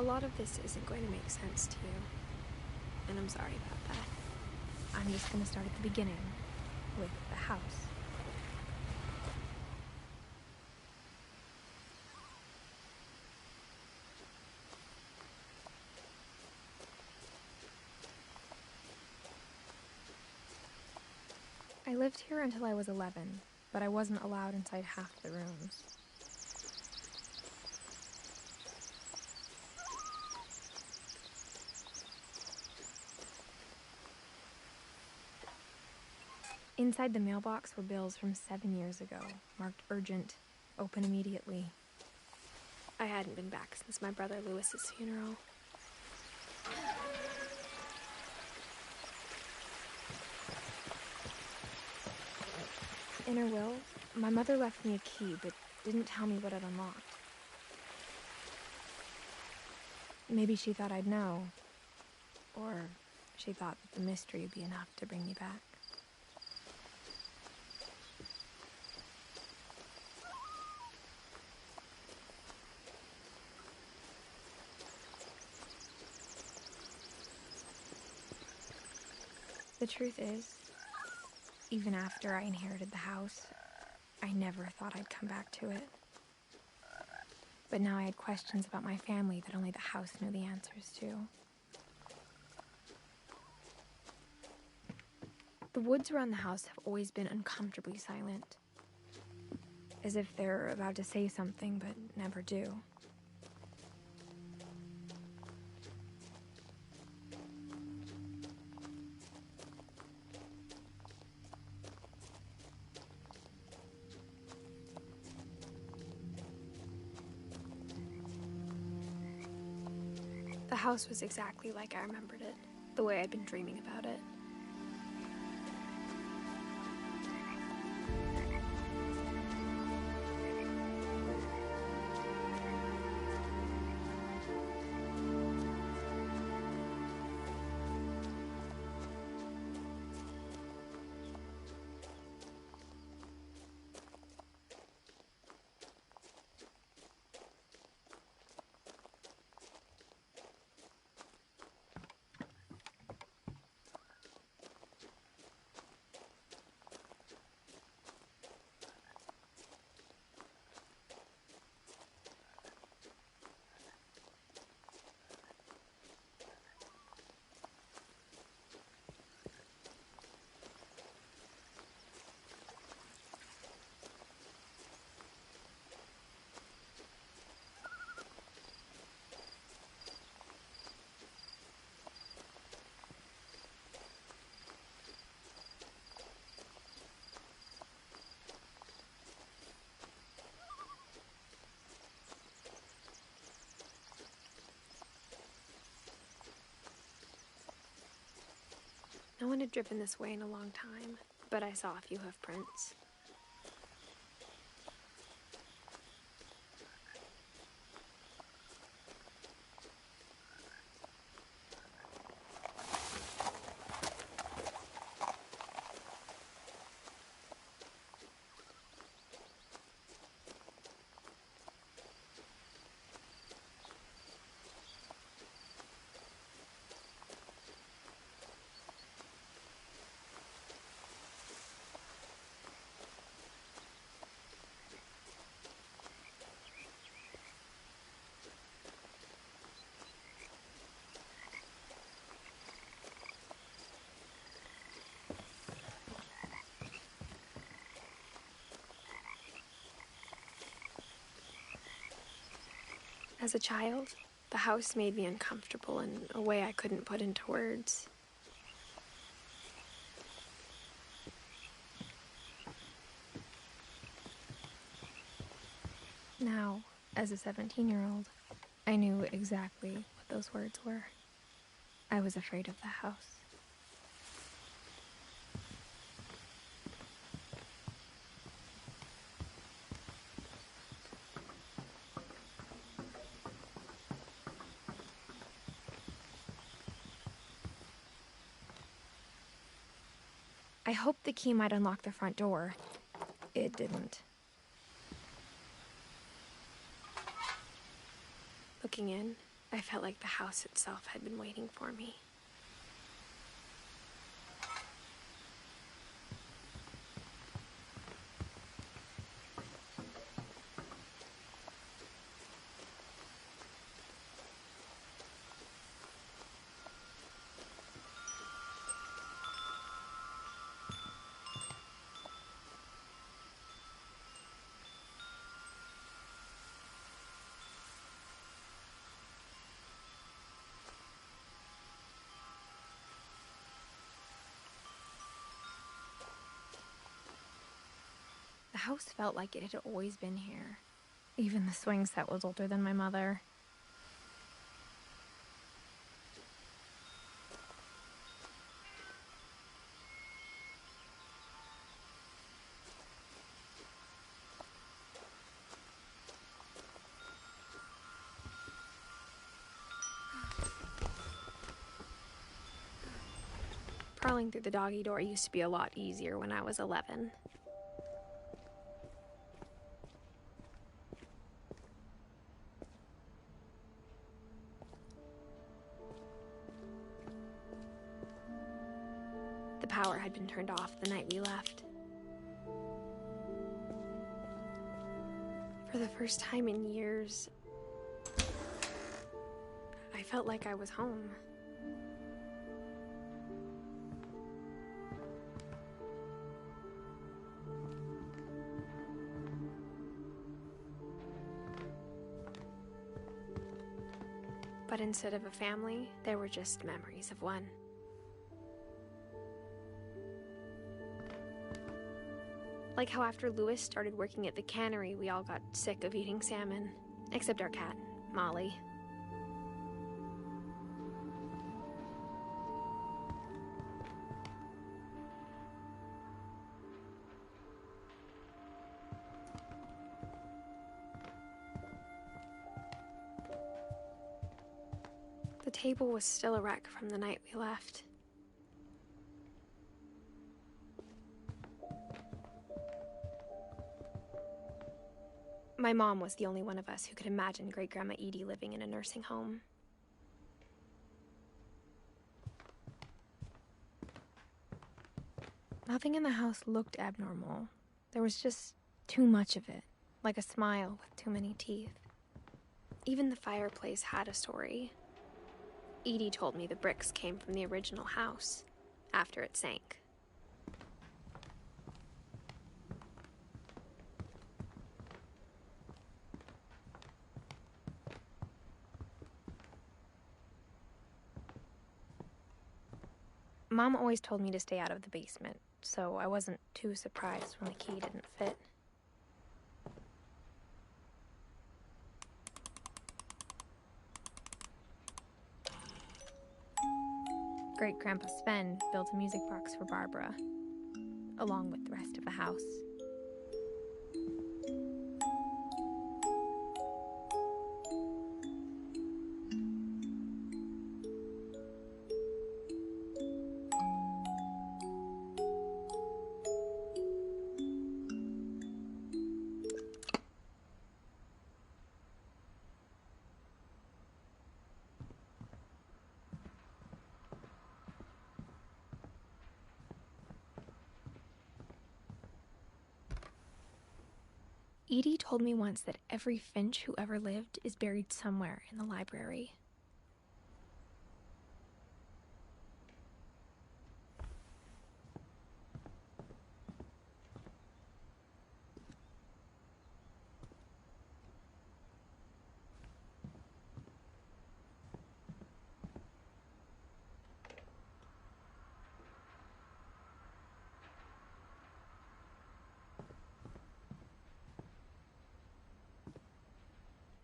lot of this isn't going to make sense to you, and I'm sorry about that. I'm just going to start at the beginning, with the house. I lived here until I was 11, but I wasn't allowed inside half the rooms. Inside the mailbox were bills from 7 years ago, marked urgent, open immediately. I hadn't been back since my brother Lewis's funeral. In her will, my mother left me a key, but didn't tell me what it unlocked. Maybe she thought I'd know, or she thought that the mystery would be enough to bring me back. The truth is, even after I inherited the house, I never thought I'd come back to it. But now I had questions about my family that only the house knew the answers to. The woods around the house have always been uncomfortably silent, as if they're about to say something but never do. The house was exactly like I remembered it, the way I'd been dreaming about it. No one had driven this way in a long time, but I saw a few hoof prints. As a child, the house made me uncomfortable in a way I couldn't put into words. Now, as a 17-year-old, I knew exactly what those words were. I was afraid of the house. I hoped the key might unlock the front door. It didn't. Looking in, I felt like the house itself had been waiting for me. The house felt like it had always been here. Even the swing set was older than my mother. Crawling through the doggy door used to be a lot easier when I was 11. The power had been turned off the night we left. For the first time in years, I felt like I was home. But instead of a family, there were just memories of one. Like how after Lewis started working at the cannery, we all got sick of eating salmon. Except our cat, Molly. The table was still a wreck from the night we left. My mom was the only one of us who could imagine Great-Grandma Edie living in a nursing home. Nothing in the house looked abnormal. There was just too much of it, like a smile with too many teeth. Even the fireplace had a story. Edie told me the bricks came from the original house, after it sank. Mom always told me to stay out of the basement, so I wasn't too surprised when the key didn't fit. Great-Grandpa Sven built a music box for Barbara, along with the rest of the house. Edie told me once that every Finch who ever lived is buried somewhere in the library.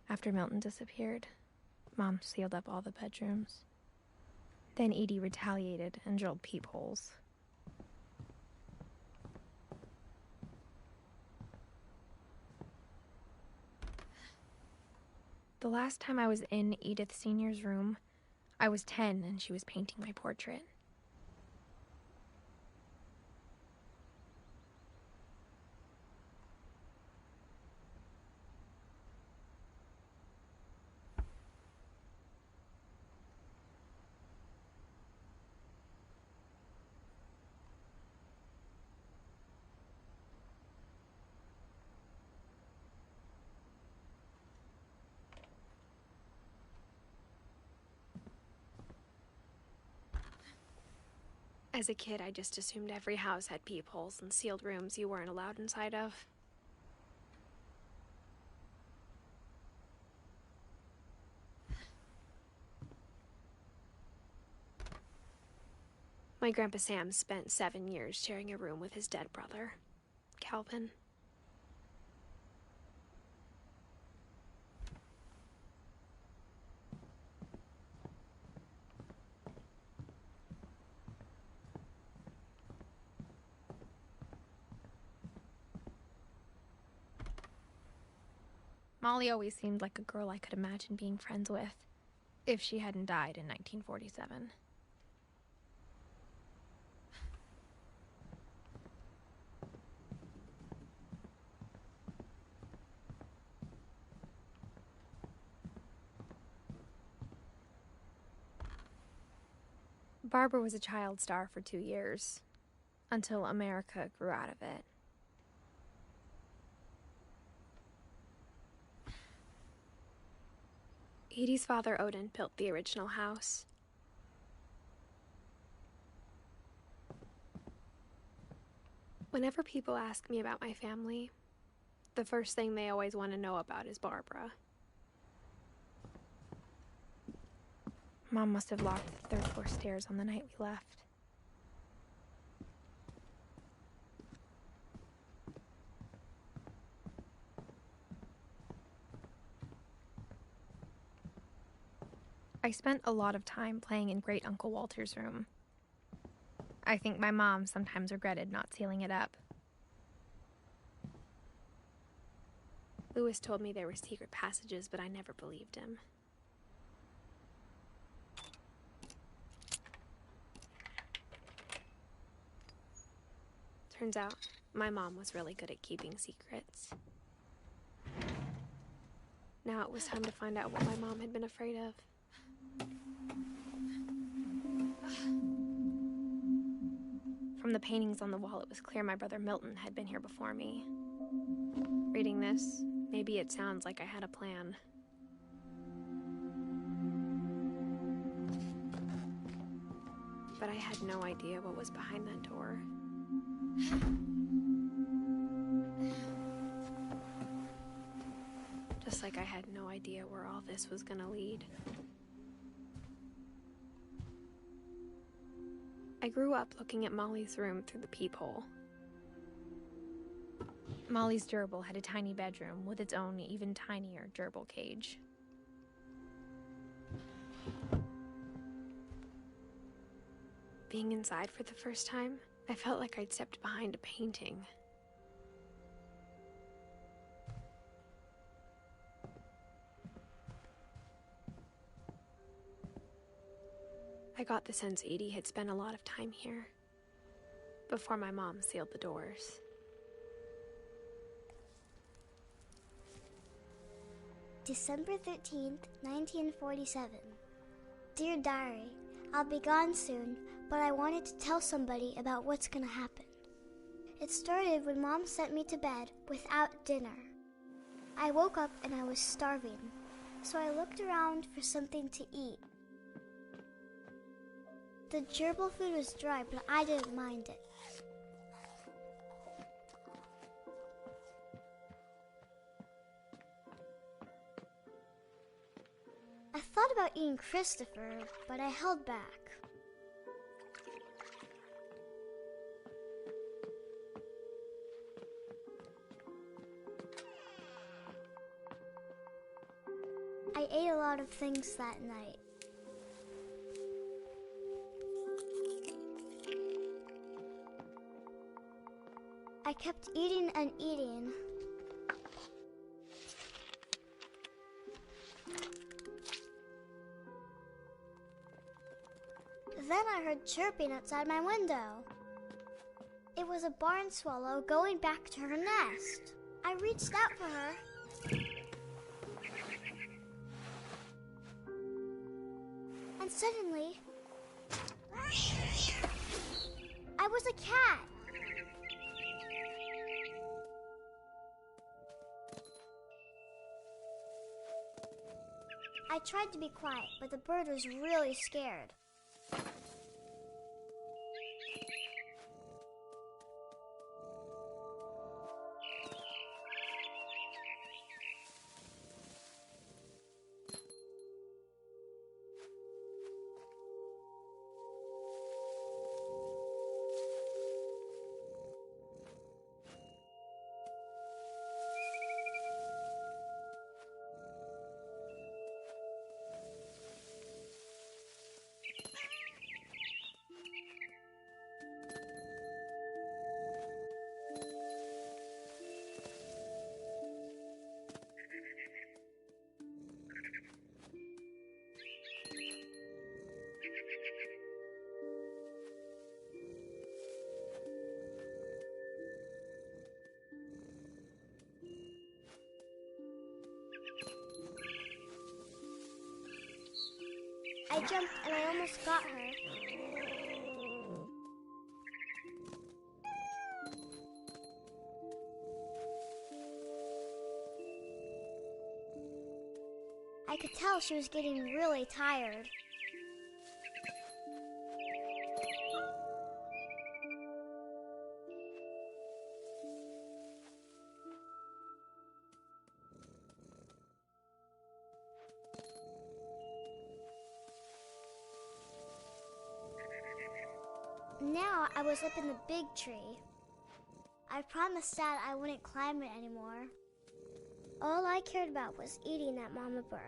After Milton disappeared, Mom sealed up all the bedrooms. Then Edie retaliated and drilled peepholes. The last time I was in Edith Sr.'s room, I was 10 and she was painting my portrait. As a kid, I just assumed every house had peepholes and sealed rooms you weren't allowed inside of. My Grandpa Sam spent 7 years sharing a room with his dead brother, Calvin. Molly always seemed like a girl I could imagine being friends with, if she hadn't died in 1947. Barbara was a child star for 2 years, until America grew out of it. Edie's father, Odin, built the original house. Whenever people ask me about my family, the first thing they always want to know about is Barbara. Mom must have locked the 3rd floor stairs on the night we left. I spent a lot of time playing in Great Uncle Walter's room. I think my mom sometimes regretted not sealing it up. Lewis told me there were secret passages, but I never believed him. Turns out, my mom was really good at keeping secrets. Now it was time to find out what my mom had been afraid of. From the paintings on the wall, it was clear my brother Milton had been here before me. Reading this, maybe it sounds like I had a plan. But I had no idea what was behind that door. Just like I had no idea where all this was gonna lead. I grew up looking at Molly's room through the peephole. Molly's gerbil had a tiny bedroom with its own even tinier gerbil cage. Being inside for the first time, I felt like I'd stepped behind a painting. I got the sense Edie had spent a lot of time here, before my mom sealed the doors. December 13th, 1947. Dear Diary, I'll be gone soon, but I wanted to tell somebody about what's gonna happen. It started when Mom sent me to bed without dinner. I woke up and I was starving, so I looked around for something to eat. The gerbil food was dry, but I didn't mind it. I thought about eating Christopher, but I held back. I ate a lot of things that night. I kept eating and eating. Then I heard chirping outside my window. It was a barn swallow going back to her nest. I reached out for her. And suddenly, I was a cat. I tried to be quiet, but the bird was really scared. jumped and I almost got her. I could tell she was getting really tired. Now I was up in the big tree. I promised Dad I wouldn't climb it anymore. All I cared about was eating that mama bird.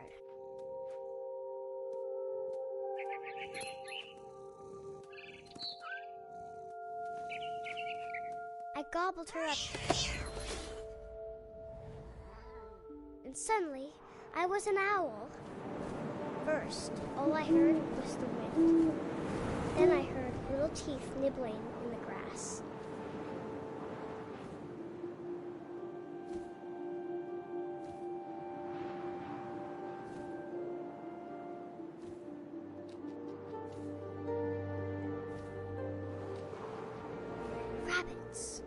I gobbled her up. And suddenly, I was an owl. First, all I heard was the wind. Then I heard little teeth nibbling in the grass. Rabbits.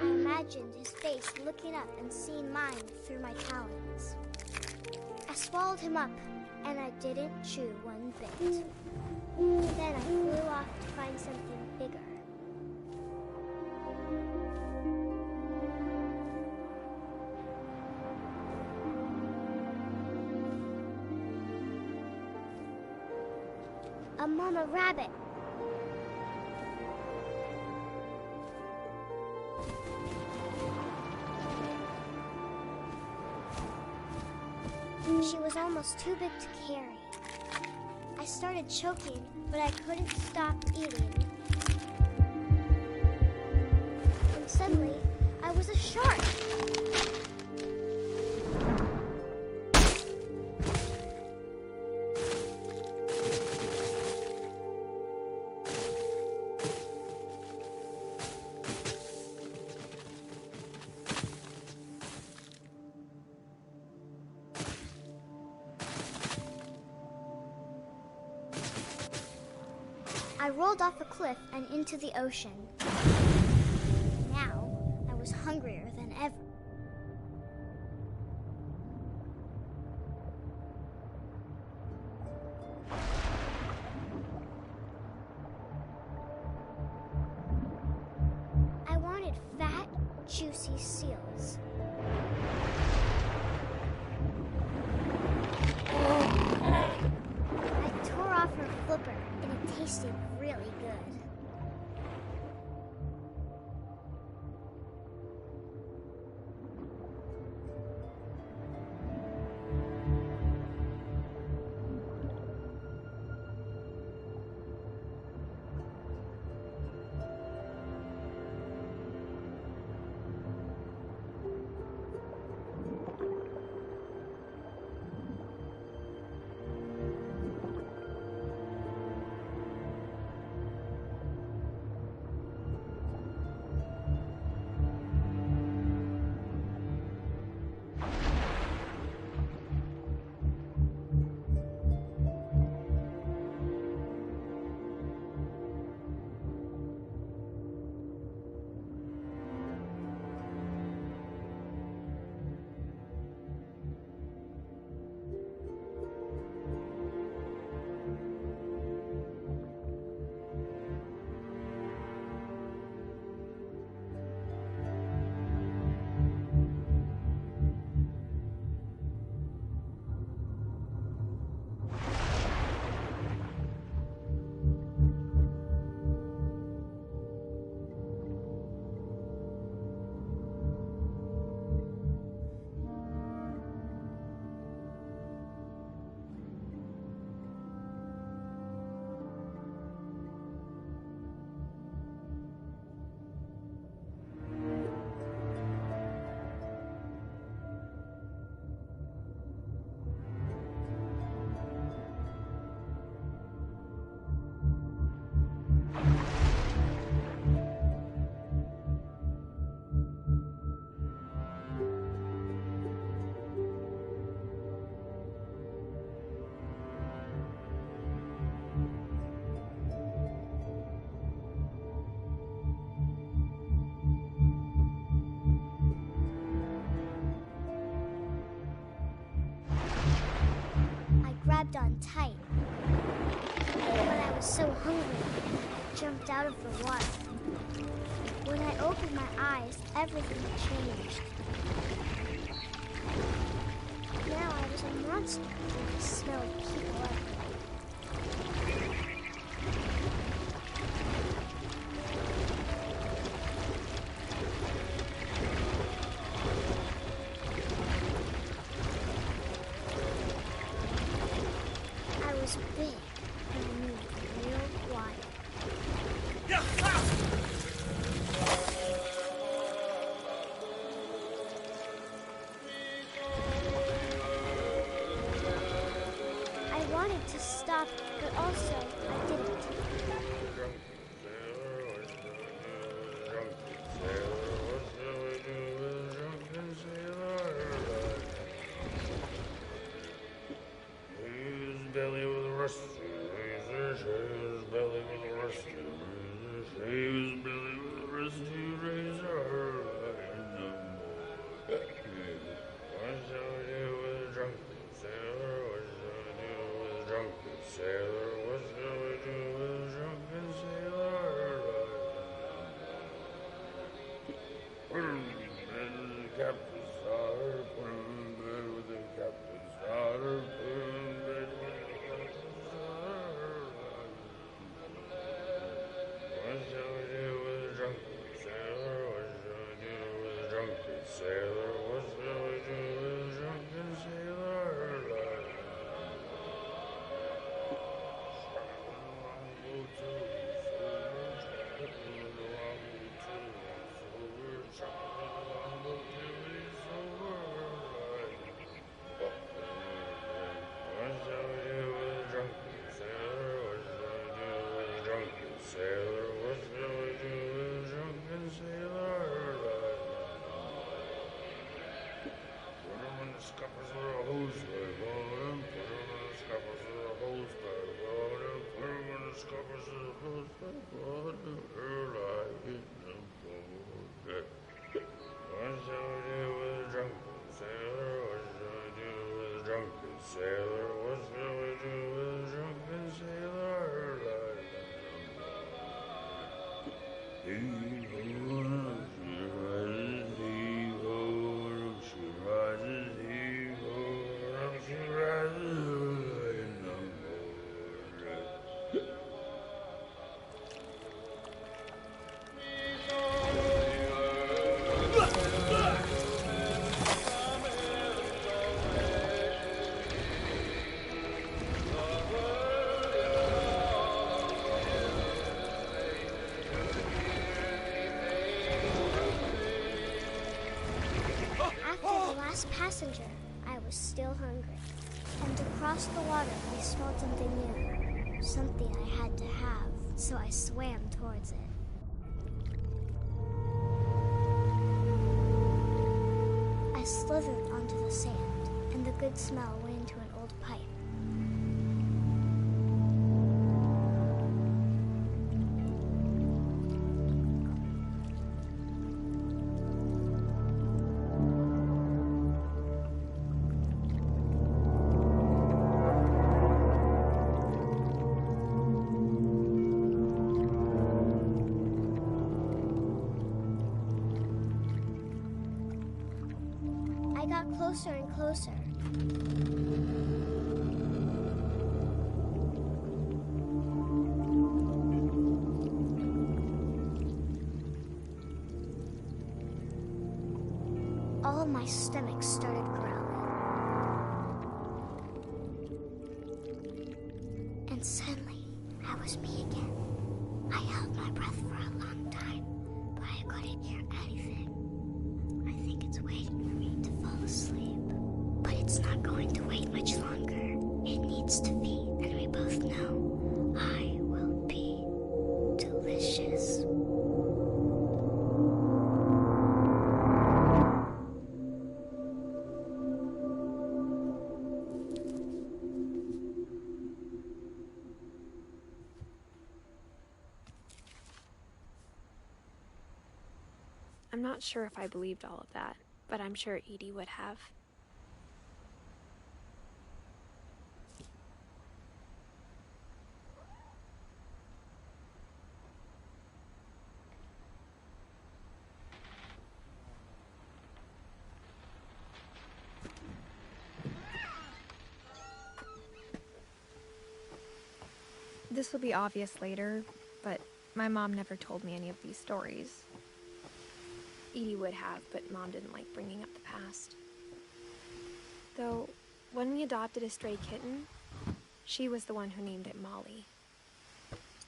I imagined his face looking up and seeing mine through my talons. I swallowed him up, and I didn't chew one bit. Then I flew off to find something bigger. A mama rabbit. She was almost too big to carry. I started choking, but I couldn't stop eating. And suddenly, I was a shark. I rolled off a cliff and into the ocean. Now, I was hungrier than ever. I wanted fat, juicy seals. I tore off her flipper, and it tasted really good. on tight. But I was so hungry, I jumped out of the water. When I opened my eyes, everything had changed. Now I was a monster with the smell of people everywhere. I was big and I moved real quiet. I wanted to stop, but also I didn't. Belly with a rusty razor, his belly with a rusty razor, his belly with a rusty razor. What shall we do with a drunken sailor? What shall we do with a drunken sailor? What shall we do with a drunken sailor? Put him in bed with the captain's daughter. Put him in bed with the captain's daughter. Put him in bed with the captain's daughter. What shall we do with a drunken sailor? What shall we do with a drunken sailor? What shall we do with a drunken sailor? What shall we do with a drunken sailor? What shall we do with a drunken sailor? What shall we do with a drunken sailor? Put him in the scuppers with a hose pipe on him. Put him in the scuppers with a hose pipe on him. Put him in the scuppers with a hose pipe on him. Like in the boat. What shall we do with a drunken sailor? What shall we do with a drunken sailor? What shall we do with a drunken sailor? She rises, he goes up, she rises in the morning. After the last passenger, I was still hungry. And across the water, I smelled something new. Something I had to have, so I swam towards it. I slithered onto the sand, and the good smell went into an old pipe. I got closer and closer. All of my stomach started growling. And suddenly, I was me again. I held my breath for a long time, but I couldn't hear anything. I think it's waiting for me to fall asleep. But it's not going to wait much longer. It needs to feed, and we both know I will be delicious. I'm not sure if I believed all of that, but I'm sure Edie would have. this will be obvious later, but my mom never told me any of these stories. Edie would have, but Mom didn't like bringing up the past. Though, when we adopted a stray kitten, she was the one who named it Molly.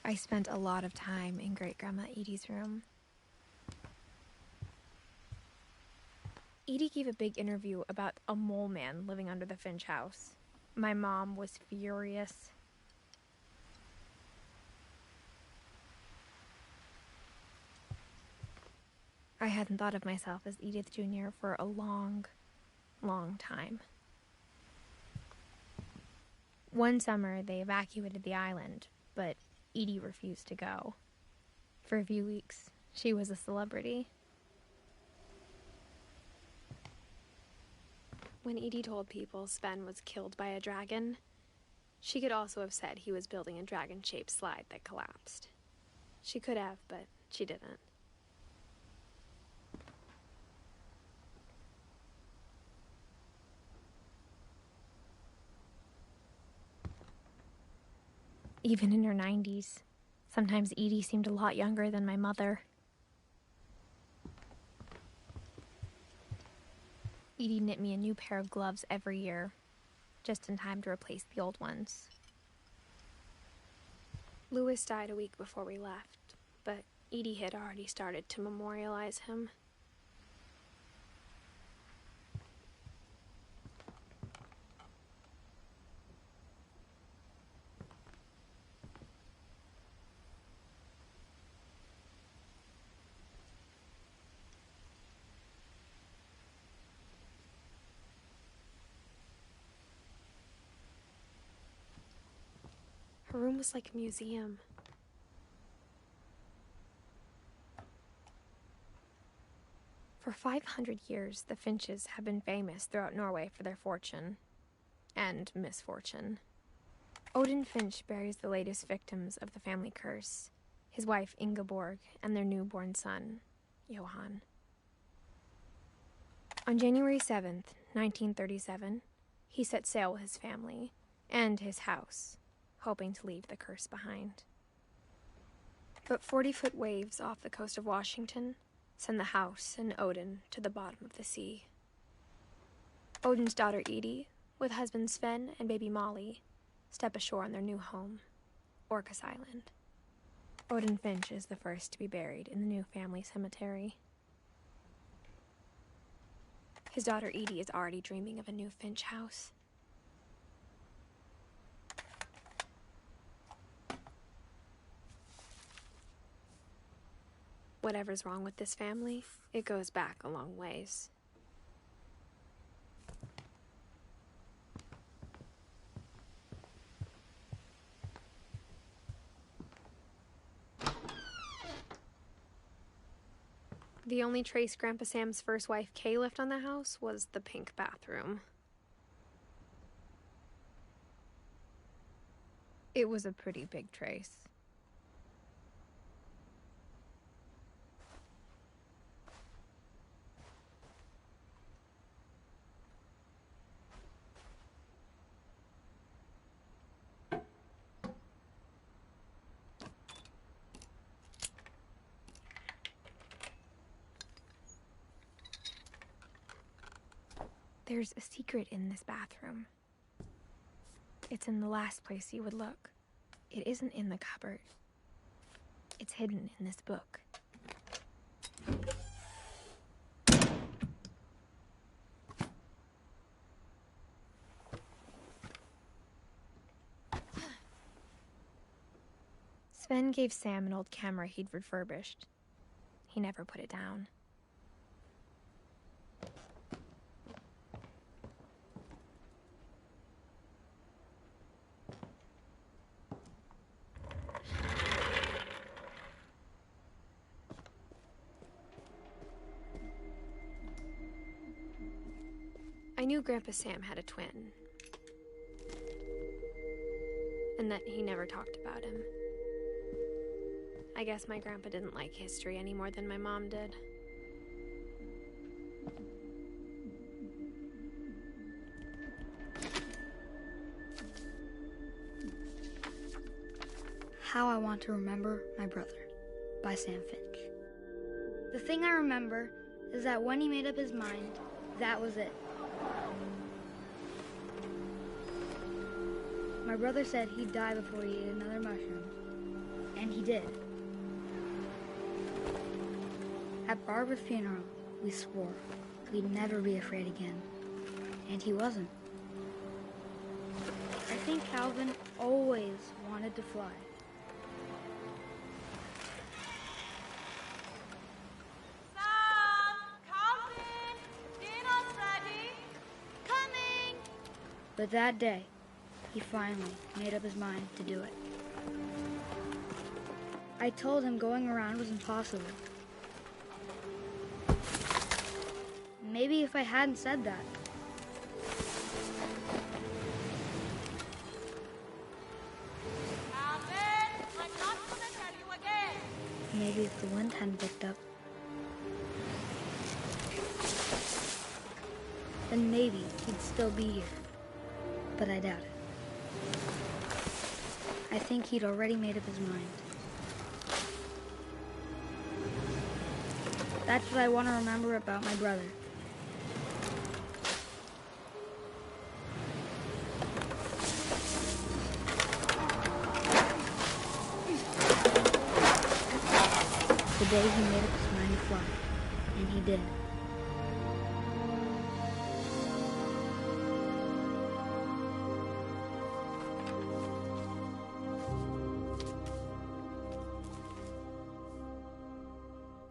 I spent a lot of time in Great-Grandma Edie's room. Edie gave a big interview about a mole man living under the Finch house. My mom was furious. I hadn't thought of myself as Edith Jr. for a long, long time. One summer, they evacuated the island, but Edie refused to go. For a few weeks, she was a celebrity. When Edie told people Sven was killed by a dragon, she could also have said he was building a dragon-shaped slide that collapsed. She could have, but she didn't. Even in her 90s, sometimes Edie seemed a lot younger than my mother. Edie knit me a new pair of gloves every year, just in time to replace the old ones. Louis died a week before we left, but Edie had already started to memorialize him. Her room was like a museum. For 500 years, the Finches have been famous throughout Norway for their fortune and misfortune. Odin Finch buries the latest victims of the family curse, his wife Ingeborg and their newborn son, Johan. On January 7th, 1937, he set sail with his family and his house, hoping to leave the curse behind. But 40-foot waves off the coast of Washington send the house and Odin to the bottom of the sea. Odin's daughter Edie, with husband Sven and baby Molly, step ashore on their new home, Orcas Island. Odin Finch is the first to be buried in the new family cemetery. His daughter Edie is already dreaming of a new Finch house. Whatever's wrong with this family, it goes back a long ways. The only trace Grandpa Sam's first wife Kay left on the house was the pink bathroom. It was a pretty big trace. There's a secret in this bathroom. It's in the last place you would look. It isn't in the cupboard. It's hidden in this book. Sven gave Sam an old camera he'd refurbished. He never put it down. I knew Grandpa Sam had a twin, and that he never talked about him. I guess my grandpa didn't like history any more than my mom did. How I Want to Remember My Brother by Sam Finch. The thing I remember is that when he made up his mind, that was it. My brother said he'd die before he ate another mushroom, and he did. At Barbara's funeral, we swore we'd never be afraid again, and he wasn't. I think Calvin always wanted to fly. But that day, he finally made up his mind to do it. I told him going around was impossible. Maybe if I hadn't said that. Calvin, I'm not gonna tell you again. Maybe if the wind hadn't picked up. Then maybe he'd still be here. But I doubt it. I think he'd already made up his mind. That's what I want to remember about my brother. The day he made up his mind to fly, and he did.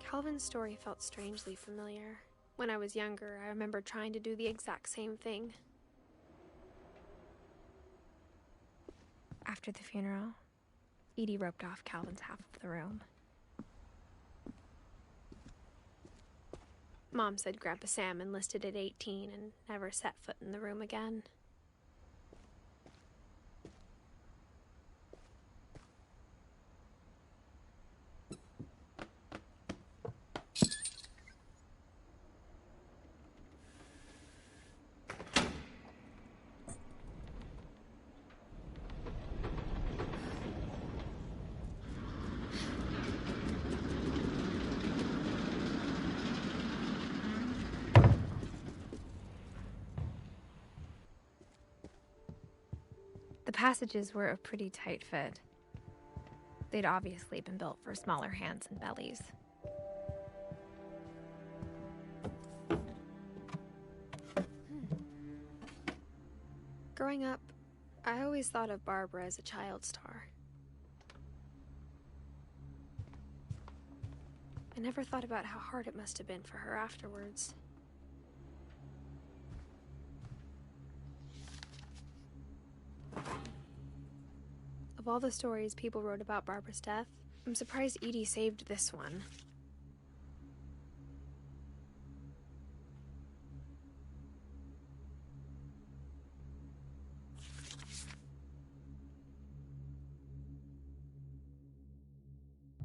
Calvin's story felt strangely familiar. When I was younger, I remember trying to do the exact same thing. After the funeral, Edie roped off Calvin's half of the room. Mom said Grandpa Sam enlisted at 18 and never set foot in the room again. The passages were a pretty tight fit. They'd obviously been built for smaller hands and bellies. Growing up, I always thought of Barbara as a child star. I never thought about how hard it must have been for her afterwards. Of all the stories people wrote about Barbara's death, I'm surprised Edie saved this one.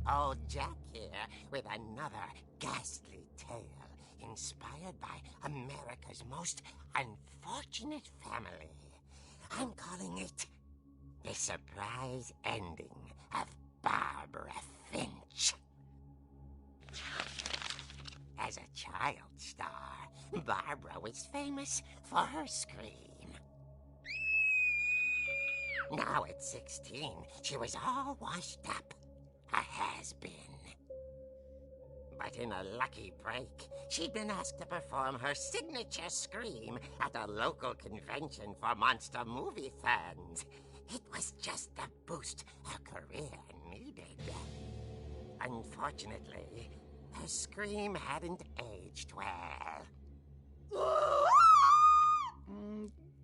Old Jack here with another ghastly tale inspired by America's most unfortunate family. I'm calling it The Surprise Ending of Barbara Finch. As a child star, Barbara was famous for her scream. Now at 16, she was all washed up. A has-been. But in a lucky break, she'd been asked to perform her signature scream at a local convention for monster movie fans. It was just the boost her career needed. Unfortunately, her scream hadn't aged well.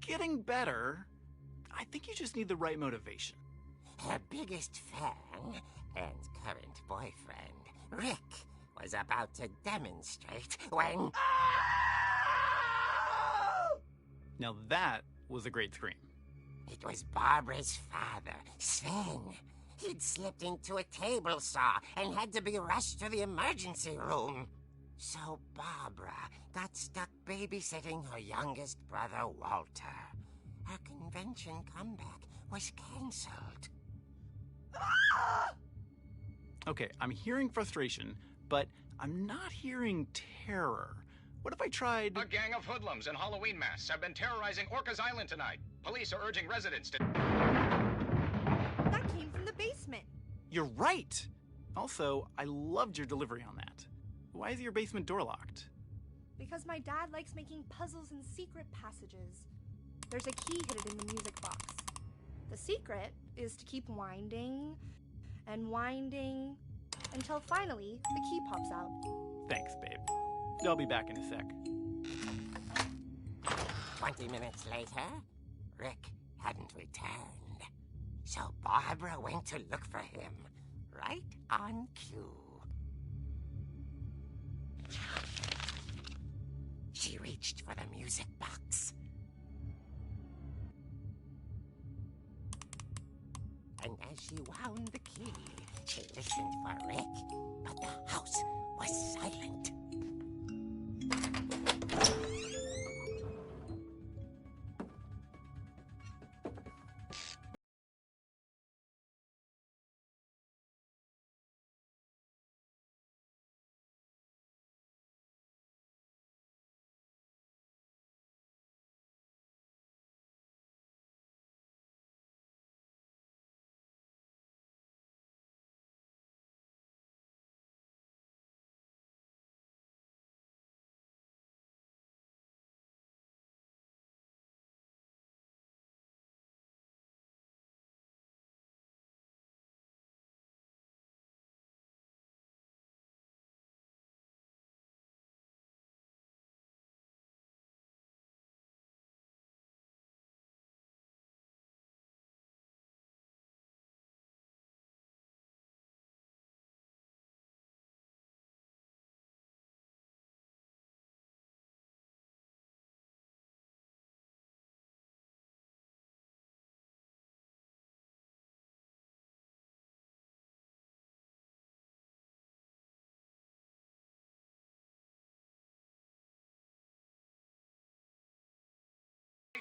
Getting better. I think you just need the right motivation. Her biggest fan and current boyfriend, Rick, was about to demonstrate when... Now that was a great scream. It was Barbara's father, Sven. He'd slipped into a table saw and had to be rushed to the emergency room. So Barbara got stuck babysitting her youngest brother, Walter. Her convention comeback was cancelled. Okay, I'm hearing frustration, but I'm not hearing terror. What if I tried... A gang of hoodlums in Halloween masks have been terrorizing Orca's Island tonight. Police are urging residents to... That came from the basement. You're right! Also, I loved your delivery on that. Why is your basement door locked? Because my dad likes making puzzles and secret passages. There's a key hidden in the music box. The secret is to keep winding and winding until finally the key pops out. Thanks, babe. I'll be back in a sec. 20 minutes later, Rick hadn't returned. So Barbara went to look for him, right on cue. She reached for the music box. And as she wound the key, she listened for Rick, but the house was silent.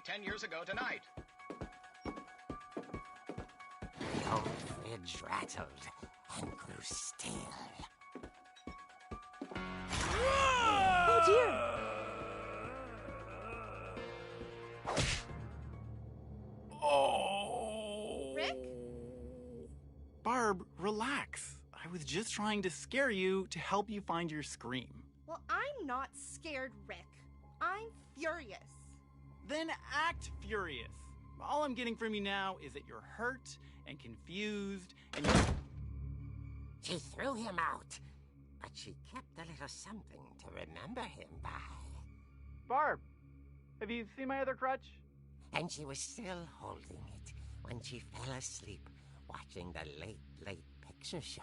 Ten years ago tonight. The old fridge rattled and grew still. Oh dear! Oh! Rick? Barb, relax. I was just trying to scare you to help you find your scream. Well, I'm not scared, Rick. I'm furious. Then act furious. All I'm getting from you now is that you're hurt and confused and you... She threw him out, but she kept a little something to remember him by. Barb, have you seen my other crutch? And she was still holding it when she fell asleep watching the late picture show.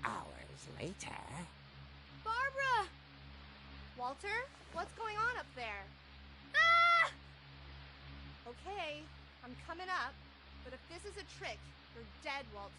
Hours later... Barbara! Walter, what's going on up there? Ah! Okay, I'm coming up, but if this is a trick, you're dead, Walter.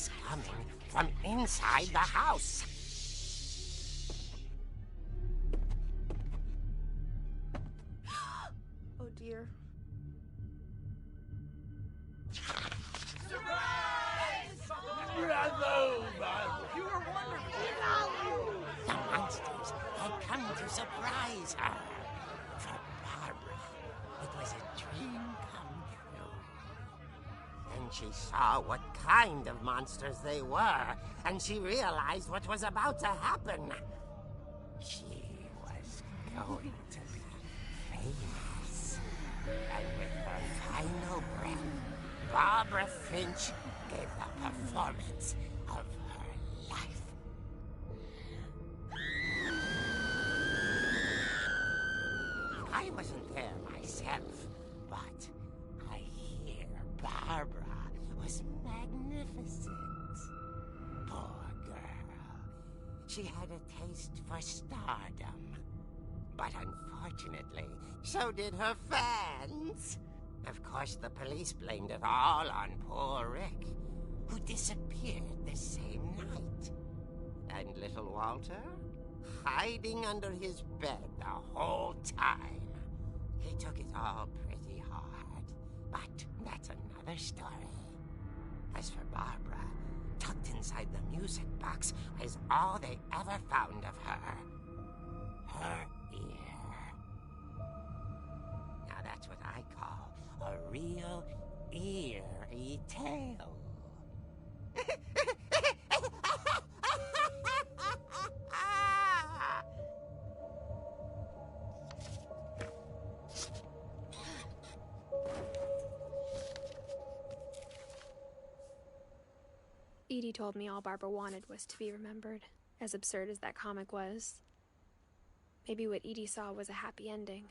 was coming from inside the house. Oh dear. Bravo, Barbara! You were wonderful! The monsters had come to surprise her. For Barbara, it was a dream come true. Then she saw what kind of monsters they were, and she realized what was about to happen. She was going to be famous. And with her final breath, Barbara Finch gave the performance of her life. I wasn't there myself, but I hear Barbara was magnificent. Poor girl. She had a taste for stardom. But unfortunately, so did her fans. Of course, the police blamed it all on poor Rick, who disappeared the same night. And little Walter, hiding under his bed the whole time. He took it all pretty hard, but that's another story. As for Barbara, tucked inside the music box was all they ever found of her. Her ear. Now that's what I call a real eerie tale. Edie told me all Barbara wanted was to be remembered, as absurd as that comic was. Maybe what Edie saw was a happy ending.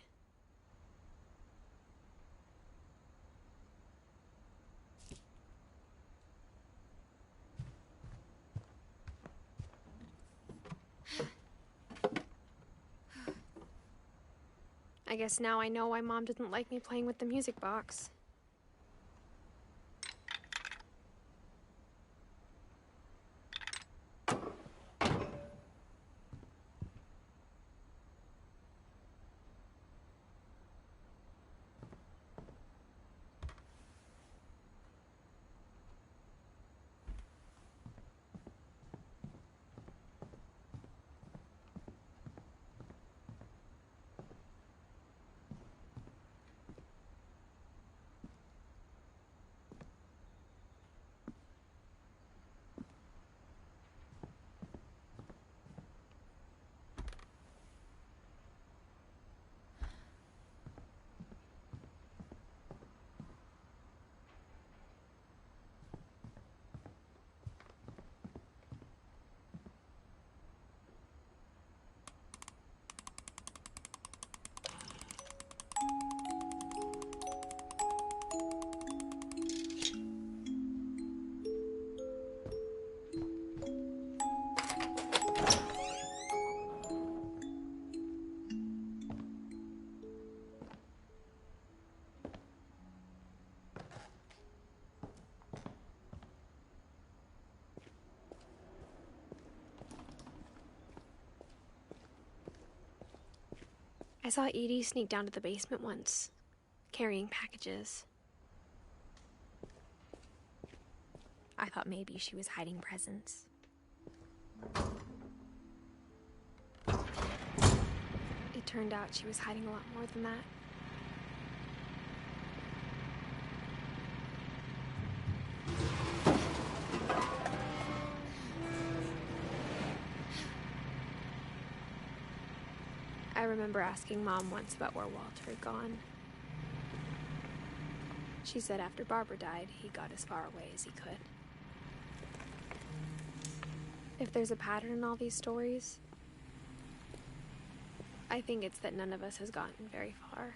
I guess now I know why Mom didn't like me playing with the music box. I saw Edie sneak down to the basement once, carrying packages. I thought maybe she was hiding presents. It turned out she was hiding a lot more than that. I remember asking Mom once about where Walter had gone. She said after Barbara died, he got as far away as he could. If there's a pattern in all these stories, I think it's that none of us has gotten very far.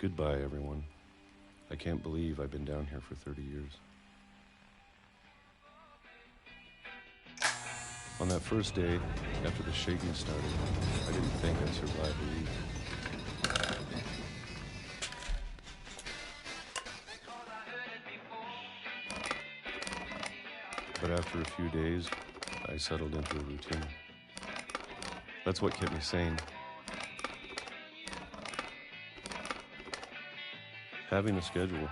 Goodbye, everyone. I can't believe I've been down here for 30 years. On that first day, after the shaking started, I didn't think I'd survive a week. But after a few days, I settled into a routine. That's what kept me sane. Having a schedule,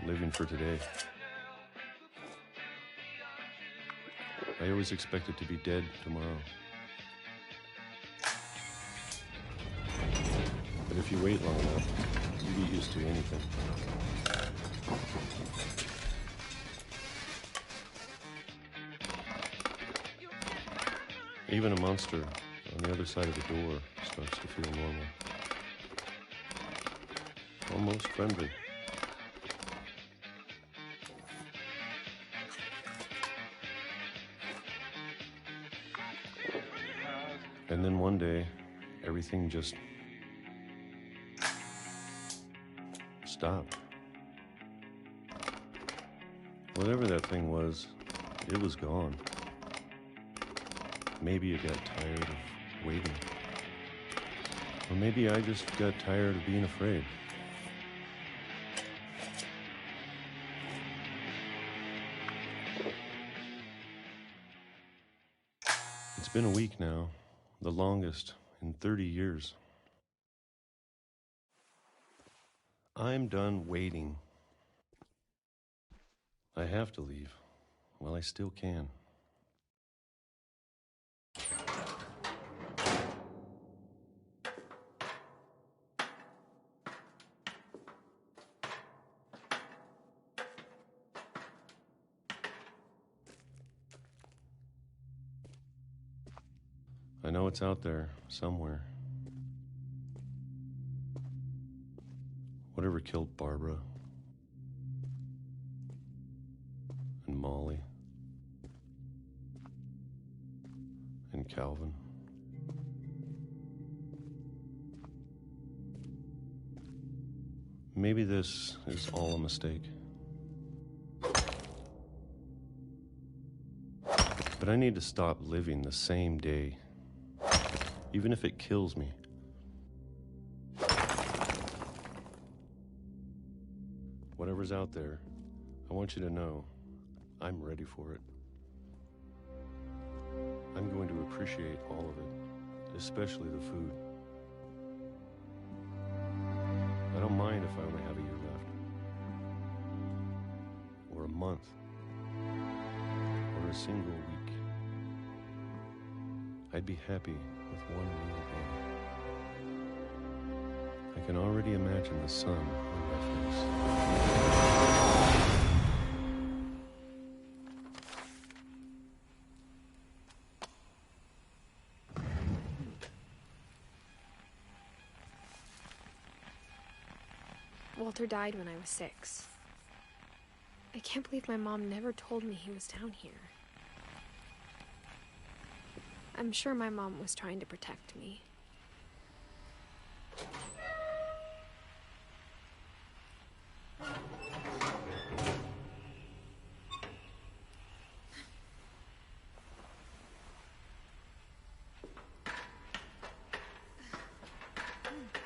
living for today. I always expected to be dead tomorrow. But if you wait long enough, you get used to anything. Even a monster on the other side of the door starts to feel normal. Almost friendly. And then one day, everything just stopped. Whatever that thing was, it was gone. Maybe it got tired of waiting. Or maybe I just got tired of being afraid. It's been a week now, the longest in 30 years. I'm done waiting. I have to leave while I still can. I know it's out there somewhere. Whatever killed Barbara and Molly and Calvin. Maybe this is all a mistake. But I need to stop living the same day, even if it kills me. Whatever's out there, I want you to know I'm ready for it. I'm going to appreciate all of it, especially the food. I don't mind if I only have a year left, or a month, or a single week. I'd be happy with one meal a day. I can already imagine the sun on my face. Walter died when I was 6. I can't believe my mom never told me he was down here. I'm sure my mom was trying to protect me.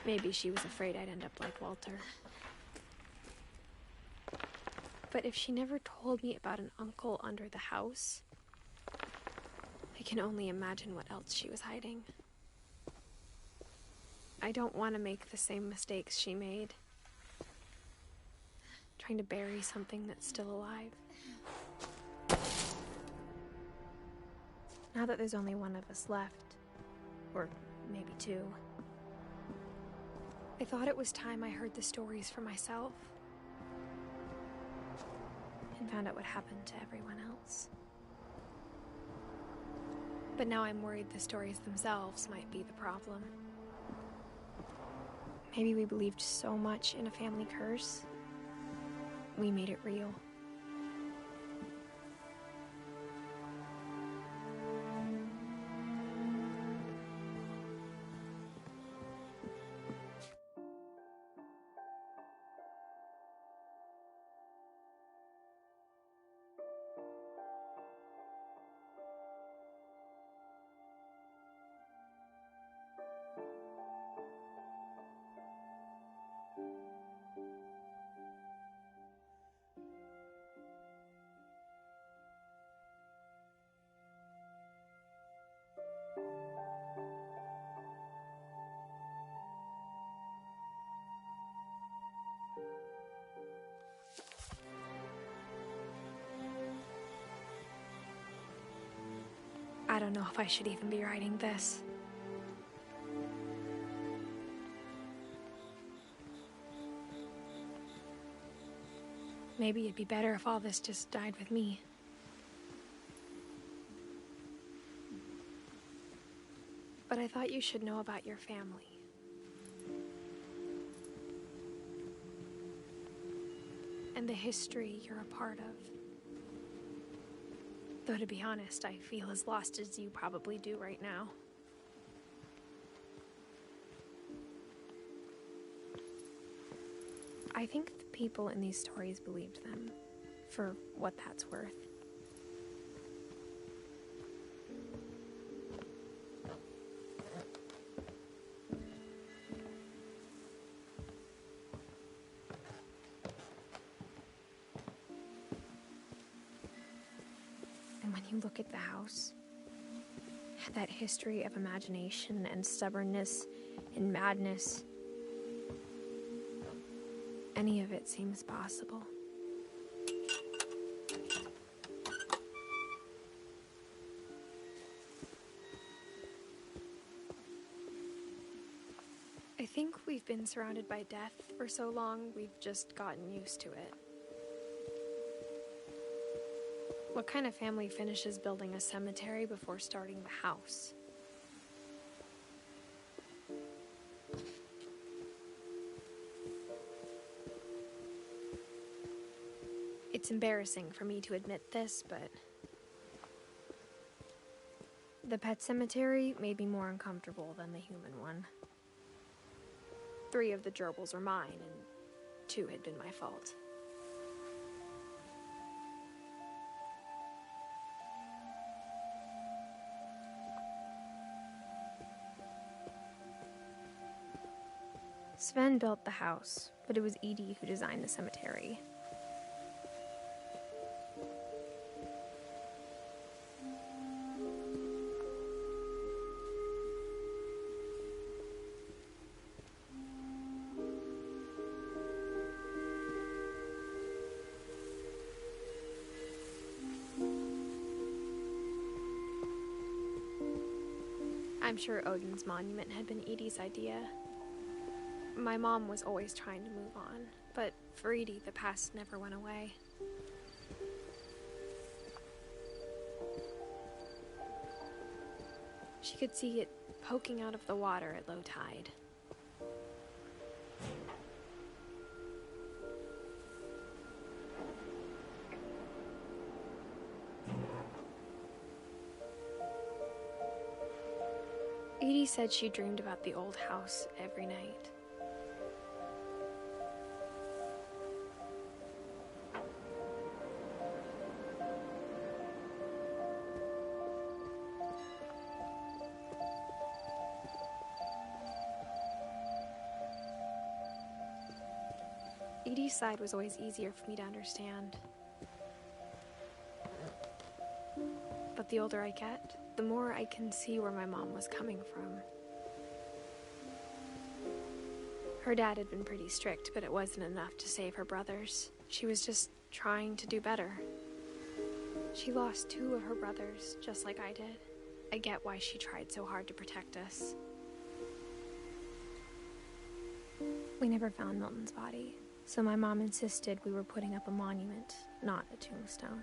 Maybe she was afraid I'd end up like Walter. But if she never told me about an uncle under the house, I can only imagine what else she was hiding. I don't want to make the same mistakes she made, trying to bury something that's still alive. Now that there's only one of us left, or maybe 2, I thought it was time I heard the stories for myself and found out what happened to everyone else. But now I'm worried the stories themselves might be the problem. Maybe we believed so much in a family curse, we made it real. I don't know if I should even be writing this. Maybe it'd be better if all this just died with me. But I thought you should know about your family. And the history you're a part of. Though to be honest, I feel as lost as you probably do right now. I think the people in these stories believed them, for what that's worth. And when you look at the house, that history of imagination and stubbornness and madness, any of it seems possible. I think we've been surrounded by death for so long, we've just gotten used to it. What kind of family finishes building a cemetery before starting the house? It's embarrassing for me to admit this, but the pet cemetery made me more uncomfortable than the human one. 3 of the gerbils are mine, and 2 had been my fault. Sven built the house, but it was Edie who designed the cemetery. I'm sure Odin's monument had been Edie's idea. My mom was always trying to move on, but for Edie, the past never went away. She could see it poking out of the water at low tide. Edie said she dreamed about the old house every night. Edie's side was always easier for me to understand. But the older I get, the more I can see where my mom was coming from. Her dad had been pretty strict, but it wasn't enough to save her brothers. She was just trying to do better. She lost 2 of her brothers, just like I did. I get why she tried so hard to protect us. We never found Milton's body, so my mom insisted we were putting up a monument, not a tombstone.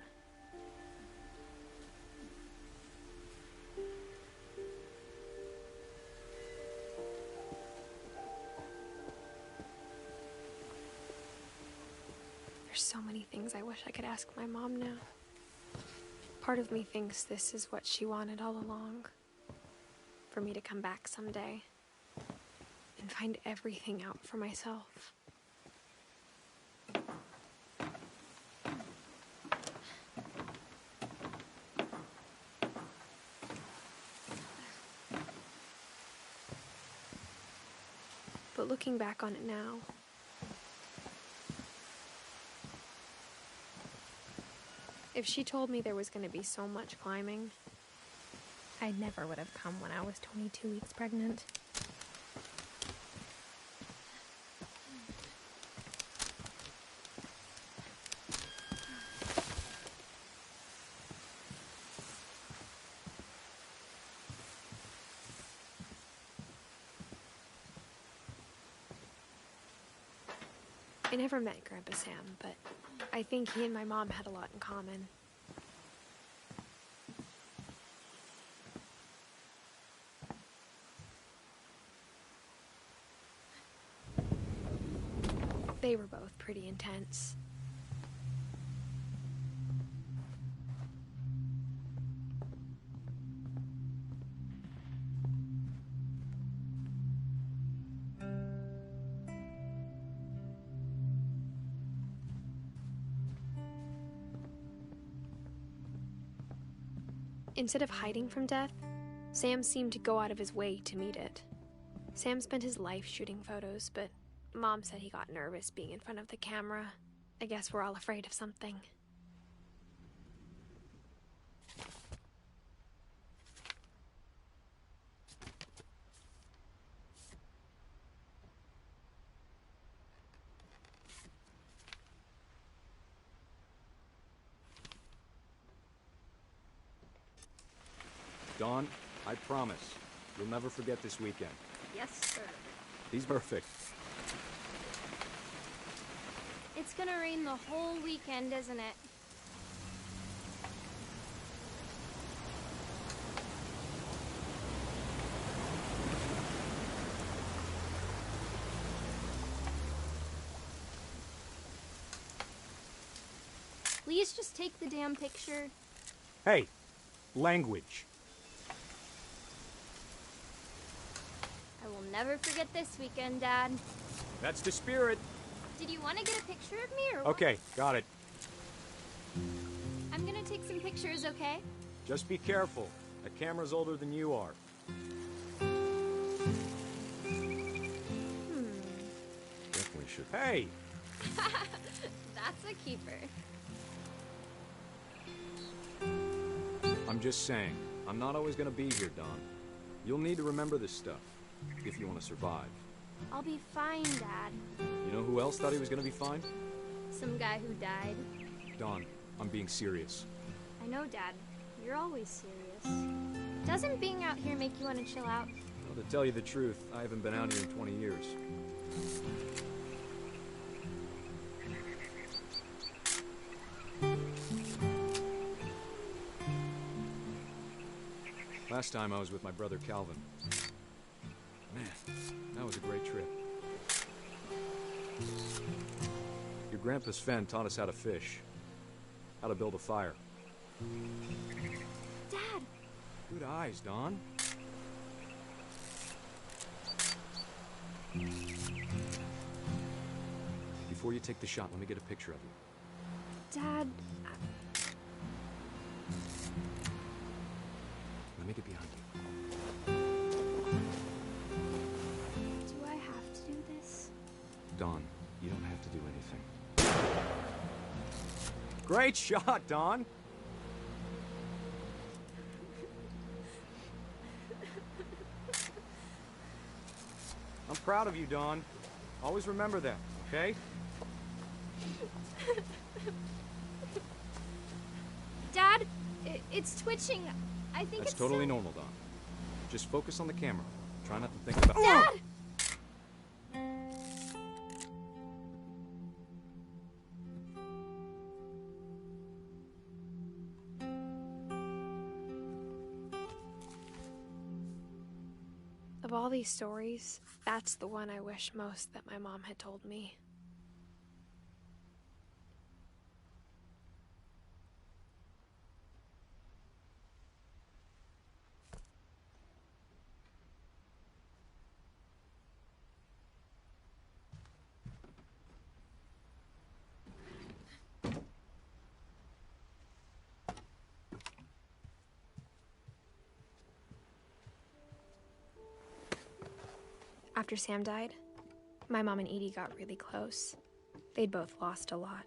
There's so many things I wish I could ask my mom now. Part of me thinks this is what she wanted all along. For me to come back someday and find everything out for myself. But looking back on it now, if she told me there was going to be so much climbing, I never would have come when I was 22 weeks pregnant. I never met Grandpa Sam, but I think he and my mom had a lot in common. They were both pretty intense. Instead of hiding from death, Sam seemed to go out of his way to meet it. Sam spent his life shooting photos, but Mom said he got nervous being in front of the camera. I guess we're all afraid of something. Dawn, I promise, you'll never forget this weekend. Yes, sir. He's perfect. It's gonna rain the whole weekend, isn't it? Please just take the damn picture. Hey, language. I will never forget this weekend, Dad. That's the spirit. Did you want to get a picture of me or what? Okay, got it. I'm gonna take some pictures, okay? Just be careful. That camera's older than you are. Definitely should. Hey! That's a keeper. I'm just saying, I'm not always gonna be here, Don. You'll need to remember this stuff, if you want to survive. I'll be fine, Dad. You know who else thought he was gonna be fine? Some guy who died. Don, I'm being serious. I know, Dad. You're always serious. Doesn't being out here make you want to chill out? Well, to tell you the truth, I haven't been out here in 20 years. Last time I was with my brother Calvin. Man, that was a great trip. Your grandpa Sven taught us how to fish, how to build a fire. Dad! Good eyes, Don. Before you take the shot, let me get a picture of you. Dad, Let me get behind you. Do I have to do this? Don, you don't have to do anything. Great shot, Don! I'm proud of you, Don. Always remember that, okay? Dad, it's twitching. I think That's it's totally so... normal, Don. Just focus on the camera. Try not to think about... Dad! of all these stories, that's the one I wish most that my mom had told me. After Sam died, my mom and Edie got really close. They'd both lost a lot.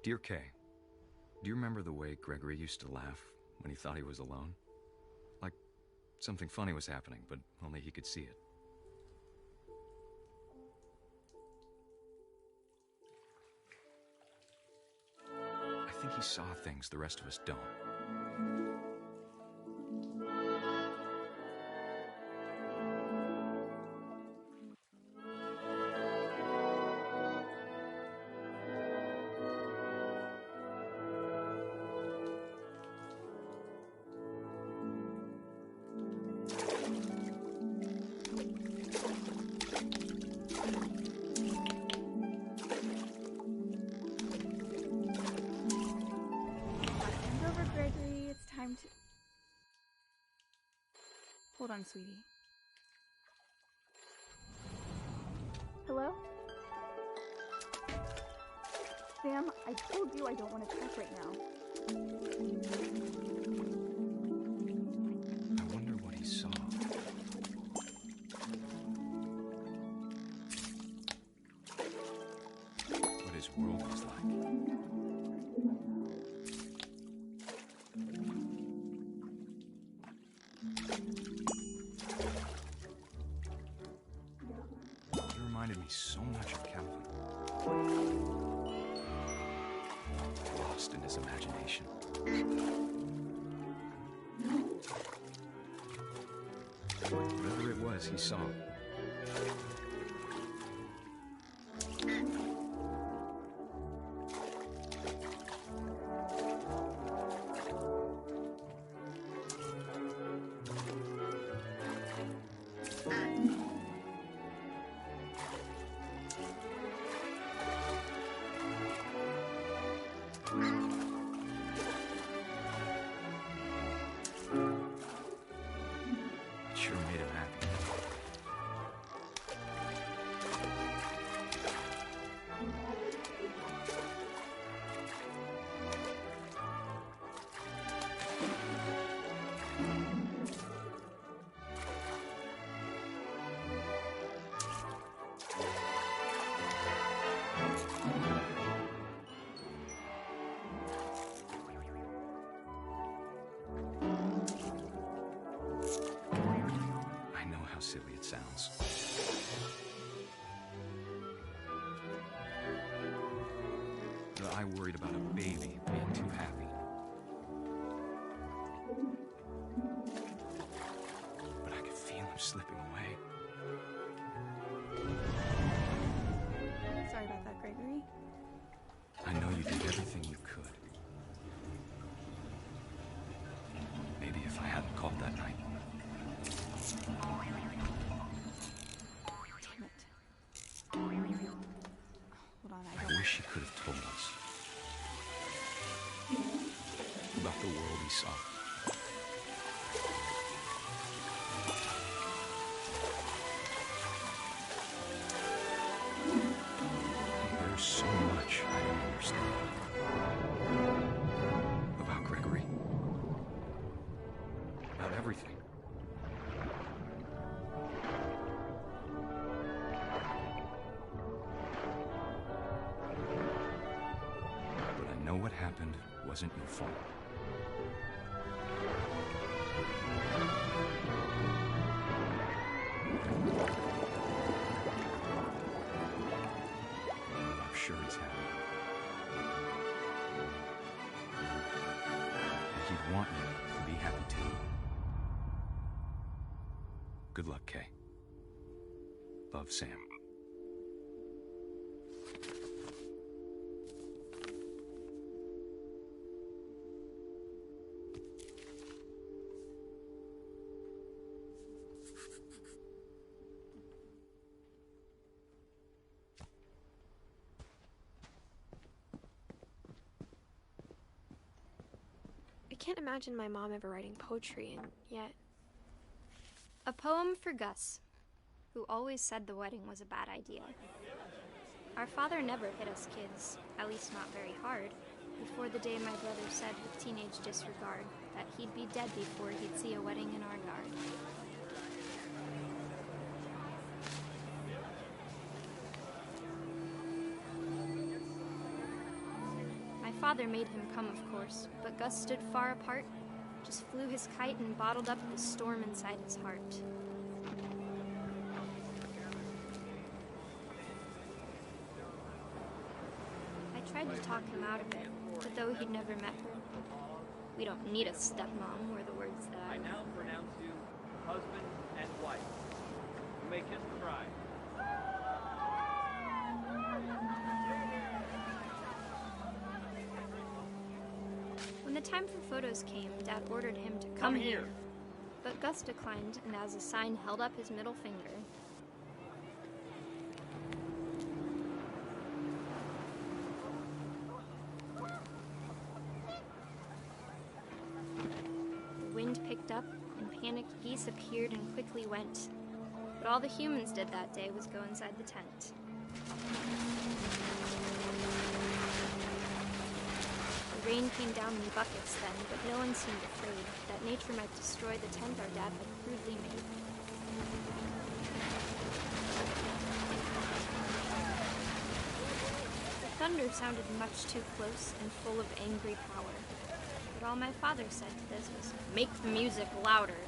Dear Kay, do you remember the way Gregory used to laugh when he thought he was alone? Like, Something funny was happening, but only he could see it. I think he saw things the rest of us don't. Hold on, sweetie. Hello? Sam, I told you I don't want to talk right now. I wonder what he saw. What his world was like. Reminded me so much of Calvin. Lost in his imagination. Whatever it was he saw. Sure made him happy. I know how silly it sounds. But I worried about a baby being too happy. But I could feel him slipping away. Sorry about that, Gregory. I know you did everything you could. Maybe if I hadn't called that night. Damn it. Hold on, I wish he could have told us about the world he saw. There's so much I don't understand about Gregory, about everything. But I know what happened wasn't your fault. I'm sure he's happy. And he'd want you to be happy too. Good luck, Kay. Love, Sam. I can't imagine my mom ever writing poetry, and yet... A poem for Gus, who always said the wedding was a bad idea. Our father never hit us kids, at least not very hard, before the day my brother said with teenage disregard that he'd be dead before he'd see a wedding in our yard. My father made him come, of course, but Gus stood far apart, just flew his kite and bottled up the storm inside his heart. I tried to talk him out of it, but though he'd never met her, we don't need a stepmom, were the words that I now pronounce you husband and wife. You may kiss the bride. When the time for photos came, Dad ordered him to come here. But Gus declined, and as a sign held up his middle finger. The wind picked up, and panicked geese appeared and quickly went. But all the humans did that day was go inside the tent. The rain came down in buckets then, but no one seemed afraid that nature might destroy the tent our dad had crudely made. The thunder sounded much too close and full of angry power. But all my father said to this was, "Make the music louder."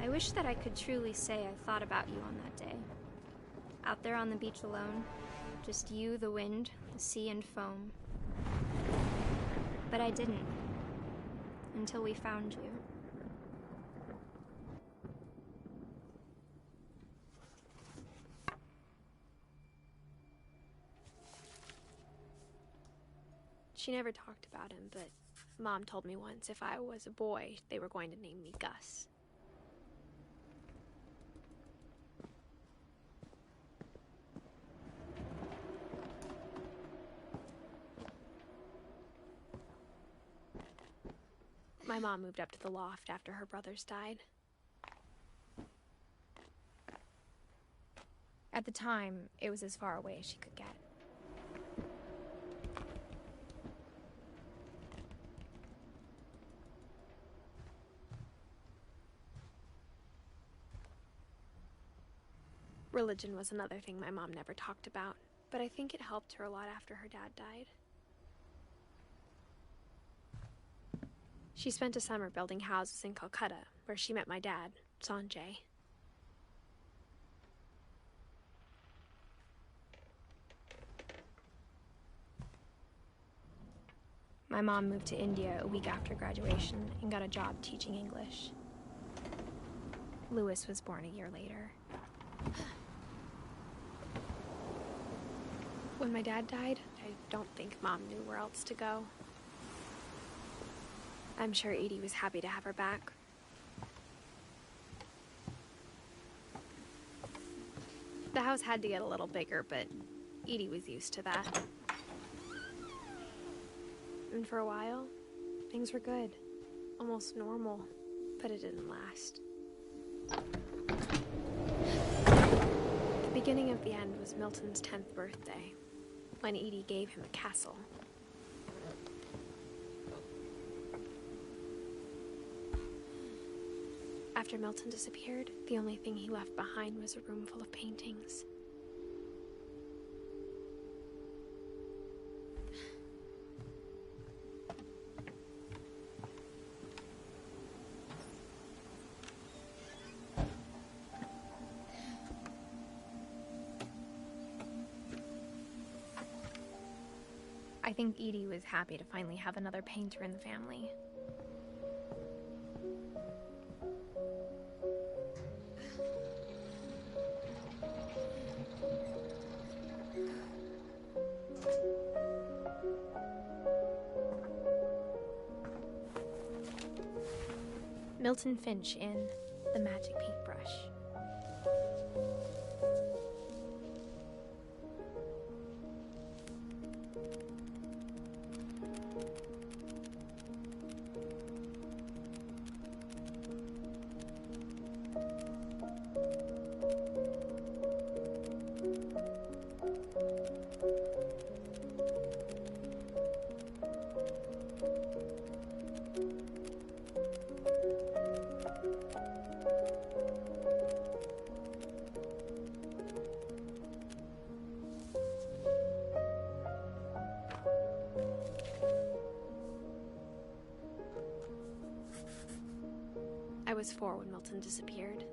I wish that I could truly say I thought about you on that day. Out there on the beach alone, just you, the wind, the sea, and foam. But I didn't, until we found you. She never talked about him, but Mom told me once if I was a boy, they were going to name me Gus. My mom moved up to the loft after her brothers died. At the time, it was as far away as she could get. Religion was another thing my mom never talked about, but I think it helped her a lot after her dad died. She spent a summer building houses in Calcutta, where she met my dad, Sanjay. My mom moved to India a week after graduation and got a job teaching English. Louis was born a year later. When my dad died, I don't think Mom knew where else to go. I'm sure Edie was happy to have her back. The house had to get a little bigger, but Edie was used to that. And for a while, things were good. Almost normal, but it didn't last. The beginning of the end was Milton's 10th birthday, when Edie gave him a castle. After Milton disappeared, the only thing he left behind was a room full of paintings. I think Edie was happy to finally have another painter in the family. Milton Finch in The Magic Paintbrush. was 4 when Milton disappeared.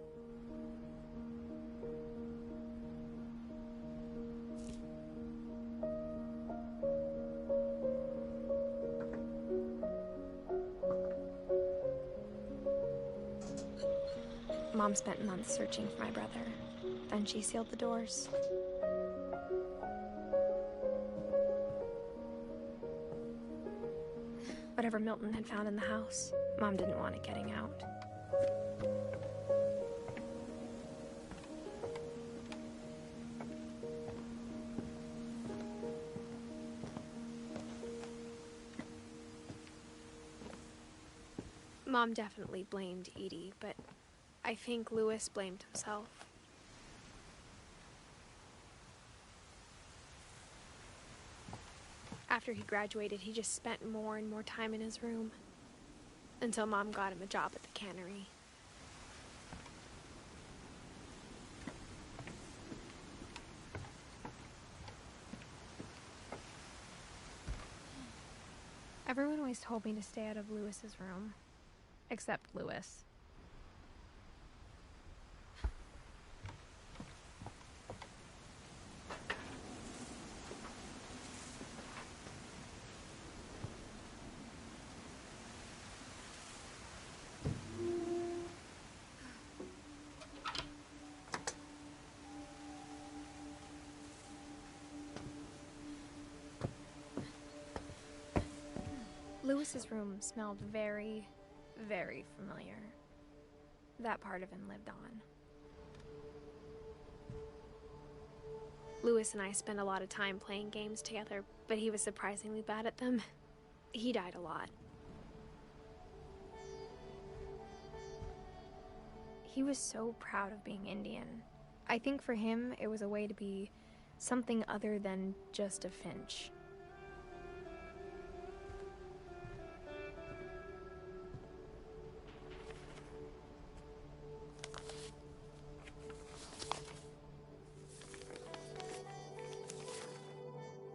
Mom spent months searching for my brother. Then she sealed the doors. Whatever Milton had found in the house, Mom didn't want it getting out. Mom definitely blamed Edie, but I think Louis blamed himself. After he graduated, he just spent more and more time in his room, until Mom got him a job at the cannery. Everyone always told me to stay out of Louis's room, except Louis. Louis's room smelled very, very familiar. That part of him lived on. Louis and I spent a lot of time playing games together, but he was surprisingly bad at them. He died a lot. He was so proud of being Indian. I think for him, it was a way to be something other than just a Finch.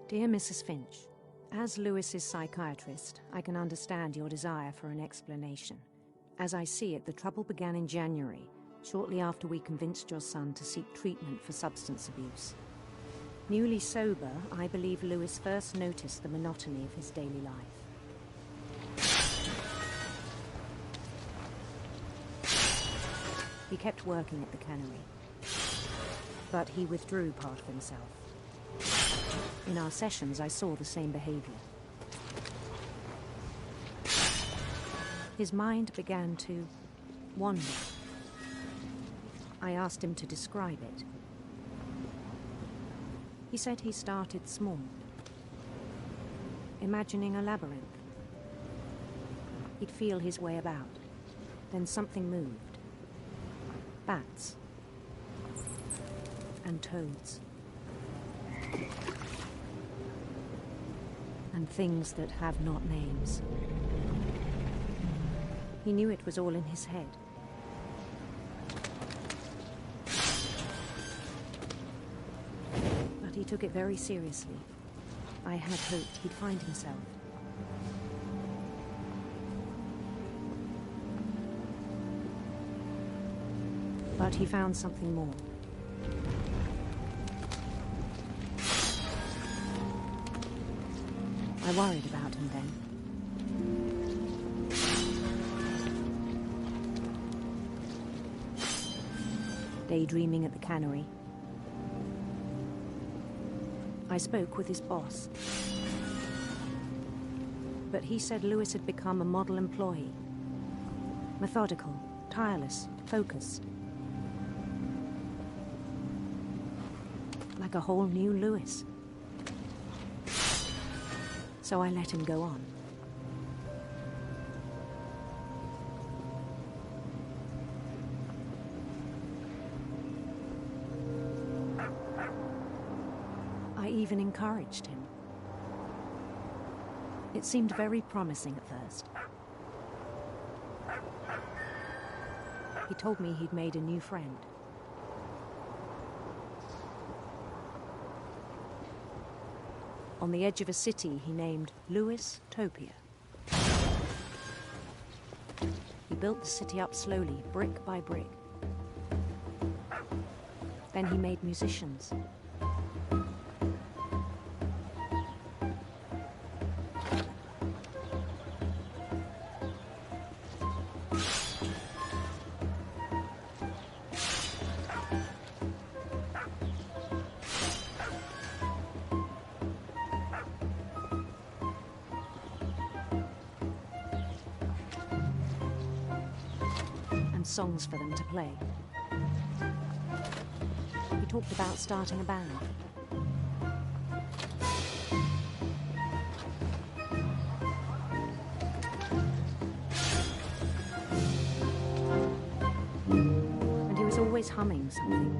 Dear Mrs. Finch, as Louis's psychiatrist, I can understand your desire for an explanation. As I see it, the trouble began in January, shortly after we convinced your son to seek treatment for substance abuse. Newly sober, I believe Louis first noticed the monotony of his daily life. He kept working at the cannery, but he withdrew part of himself. In our sessions, I saw the same behavior. His mind began to wander. I asked him to describe it. He said he started small, imagining a labyrinth. He'd feel his way about. Then something moved. Bats. And toads. And things that have not names. He knew it was all in his head. But he took it very seriously. I had hoped he'd find himself. But he found something more. I worried about him then. Daydreaming at the cannery, I spoke with his boss. But he said Louis had become a model employee. Methodical, tireless, focused. Like a whole new Louis. So I let him go on. I even encouraged him. It seemed very promising at first. He told me he'd made a new friend. On the edge of a city he named Louis Topia. he built the city up slowly, brick by brick. Then he made musicians. Songs for them to play. He talked about starting a band. And he was always humming something.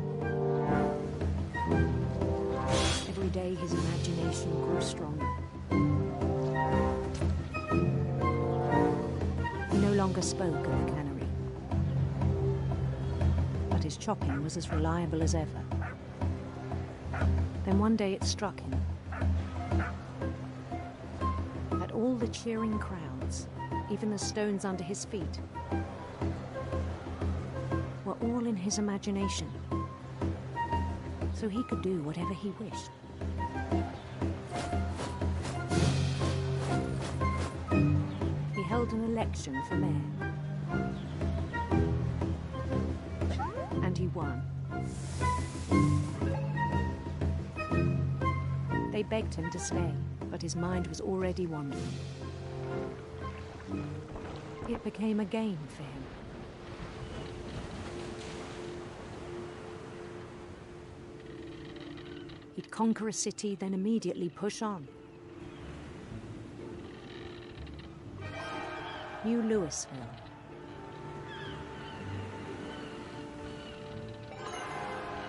Every day his imagination grew stronger. He no longer spoke at the cannery. His chopping was as reliable as ever. Then one day it struck him that all the cheering crowds, even the stones under his feet, were all in his imagination, so he could do whatever he wished. He held an election for mayor. And he won. They begged him to stay, but his mind was already wandering. It became a game for him. He'd conquer a city, then immediately push on. New Louisville.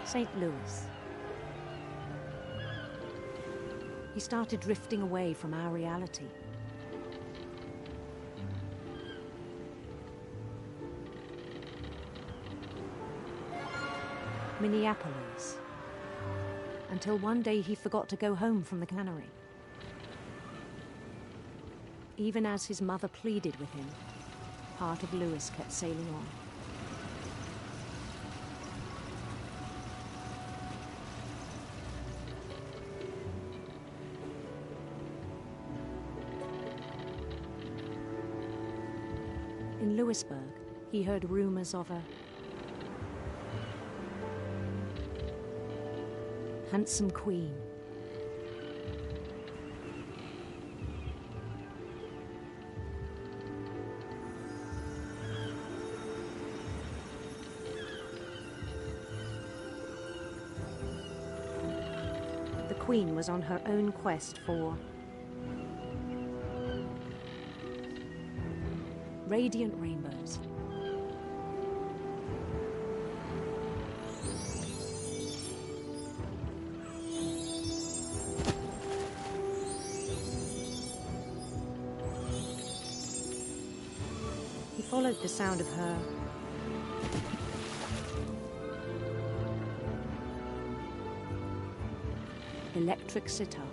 St. Louis. He started drifting away from our reality. Minneapolis. Until one day he forgot to go home from the cannery. Even as his mother pleaded with him, part of Louis kept sailing on. In Louisburg, he heard rumors of a handsome queen. The queen was on her own quest for radiant rainbows. He followed the sound of her electric sitar.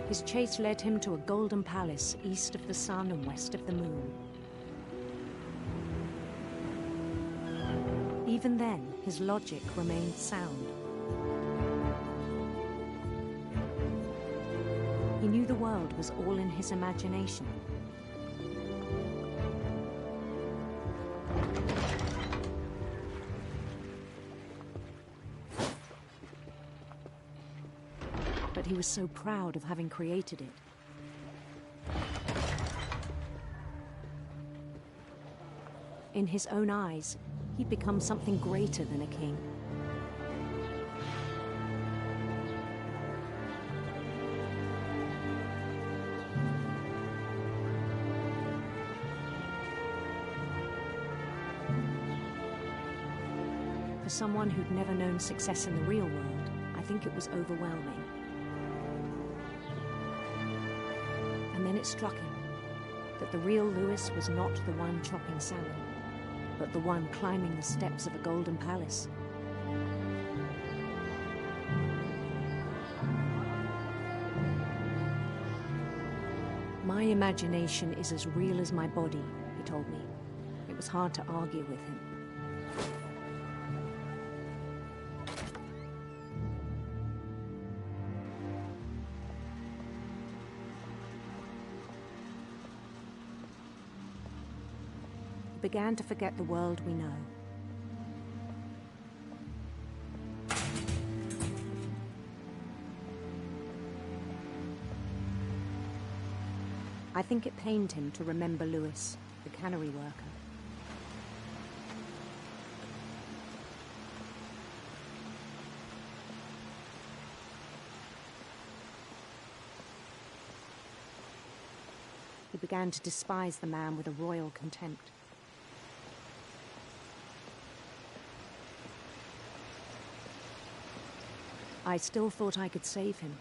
His chase led him to a golden palace east of the sun and west of the moon. Even then, his logic remained sound. He knew the world was all in his imagination. But he was so proud of having created it. In his own eyes, he'd become something greater than a king. For someone who'd never known success in the real world, I think it was overwhelming. And then it struck him. that the real Lewis was not the one chopping salad, but the one climbing the steps of a golden palace. My imagination is as real as my body, he told me. It was hard to argue with him. I began to forget the world we know. I think it pained him to remember Lewis, the cannery worker. He began to despise the man with a royal contempt. I still thought I could save him.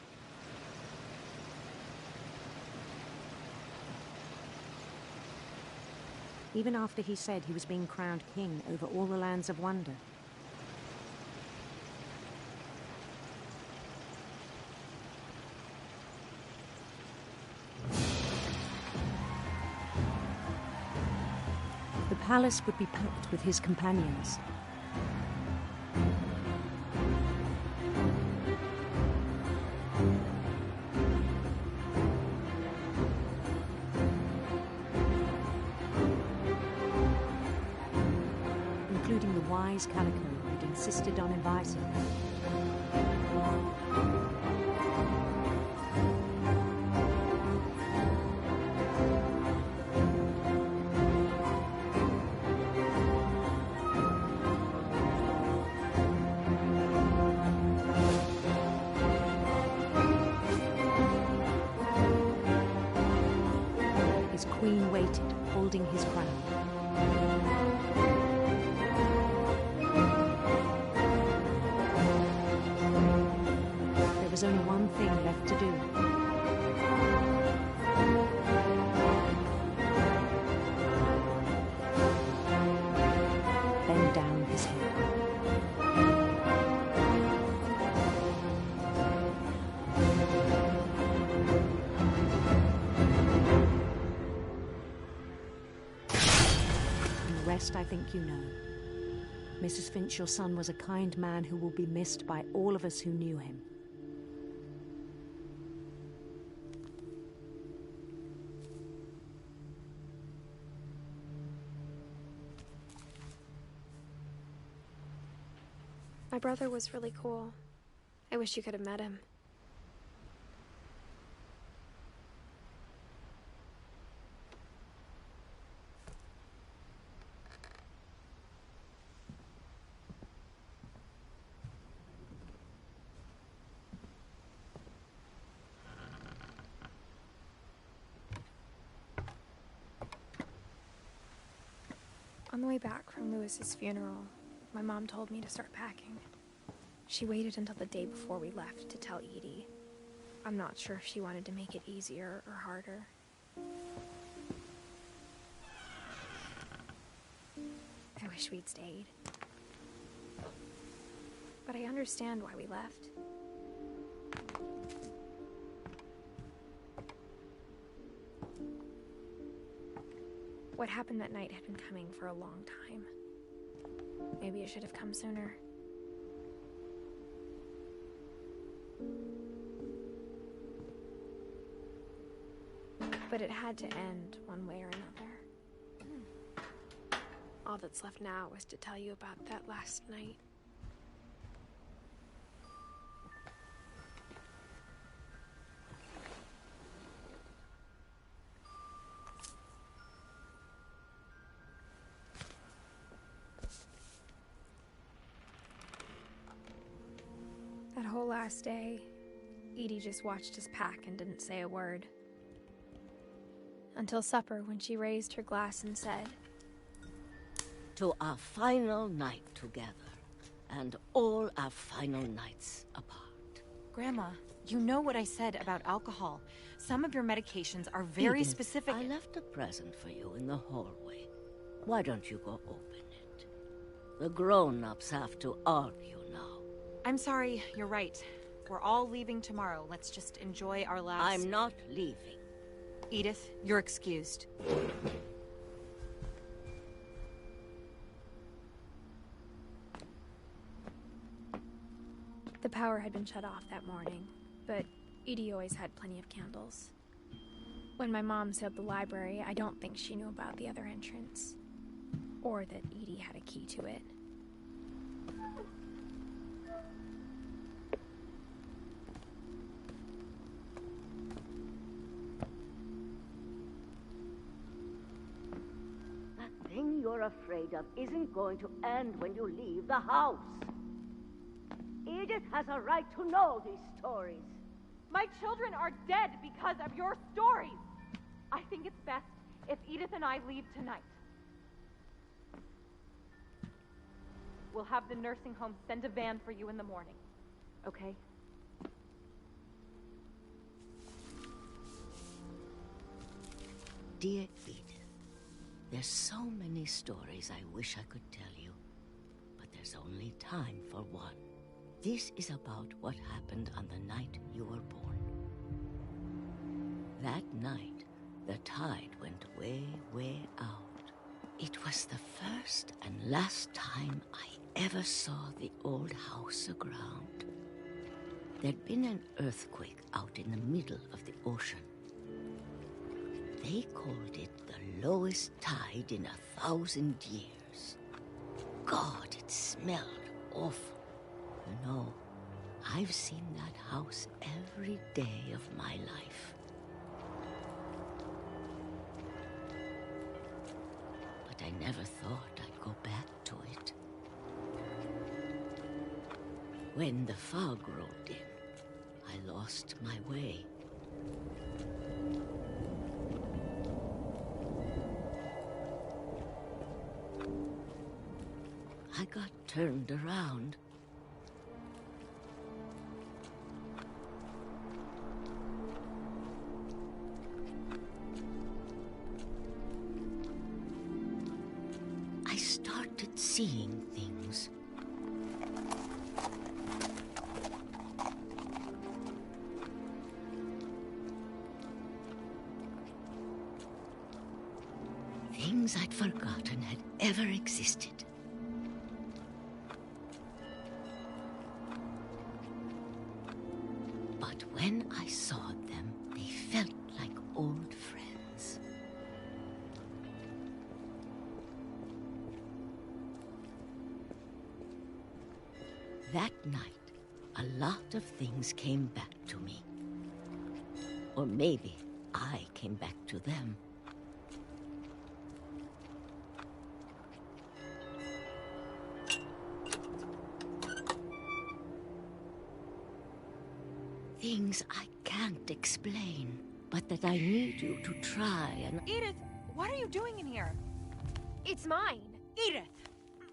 Even after he said he was being crowned king over all the lands of wonder. The palace would be packed with his companions. Including the wise Calico who'd insisted on inviting him. His queen waited, holding his crown. There was only one thing left to do. Bend down his head. And the rest I think you know. Mrs. Finch, your son was a kind man who will be missed by all of us who knew him. My brother was really cool. I wish you could have met him. On the way back from Lewis's funeral, my mom told me to start packing. She waited until the day before we left to tell Edie. I'm not sure if she wanted to make it easier or harder. I wish we'd stayed. But I understand why we left. What happened that night had been coming for a long time. Maybe it should have come sooner. But it had to end one way or another. All that's left now was to tell you about that last night. That whole last day, Edie just watched us pack and didn't say a word. Until supper, when she raised her glass and said, "To our final night together, and all our final nights apart." Grandma, You know what I said about alcohol. Some of your medications are very Edith, specific. I left a present for you in the hallway. Why don't you go open it? The grown-ups have to argue now. I'm sorry, you're right. We're all leaving tomorrow. Let's just enjoy our last... I'm not leaving. Edith, you're excused. The power had been shut off that morning, but Edie always had plenty of candles. When my mom sealed the library, I don't think she knew about the other entrance, or that Edie had a key to it. The thing you're afraid of isn't going to end when you leave the house. Edith has a right to know these stories. My children are dead because of your stories. I think it's best if Edith and I leave tonight. We'll have the nursing home send a van for you in the morning, okay? Dear Edith, there's so many stories I wish I could tell you, but there's only time for one. This is about what happened on the night you were born. That night, the tide went way, way out. It was the first and last time I ever saw the old house aground. There'd been an earthquake out in the middle of the ocean. They called it the lowest tide in 1,000 years. God, it smelled awful. You know, I've seen that house every day of my life. But I never thought I'd go back to it. When the fog rolled in, I lost my way. I got turned around. I started seeing things. Things I'd forgotten had ever existed. But when I saw them, they felt like old friends. That night, a lot of things came back to me. Or maybe I came back to them. Things I can't explain, but that I need you to try and... Edith, what are you doing in here? It's mine. Edith!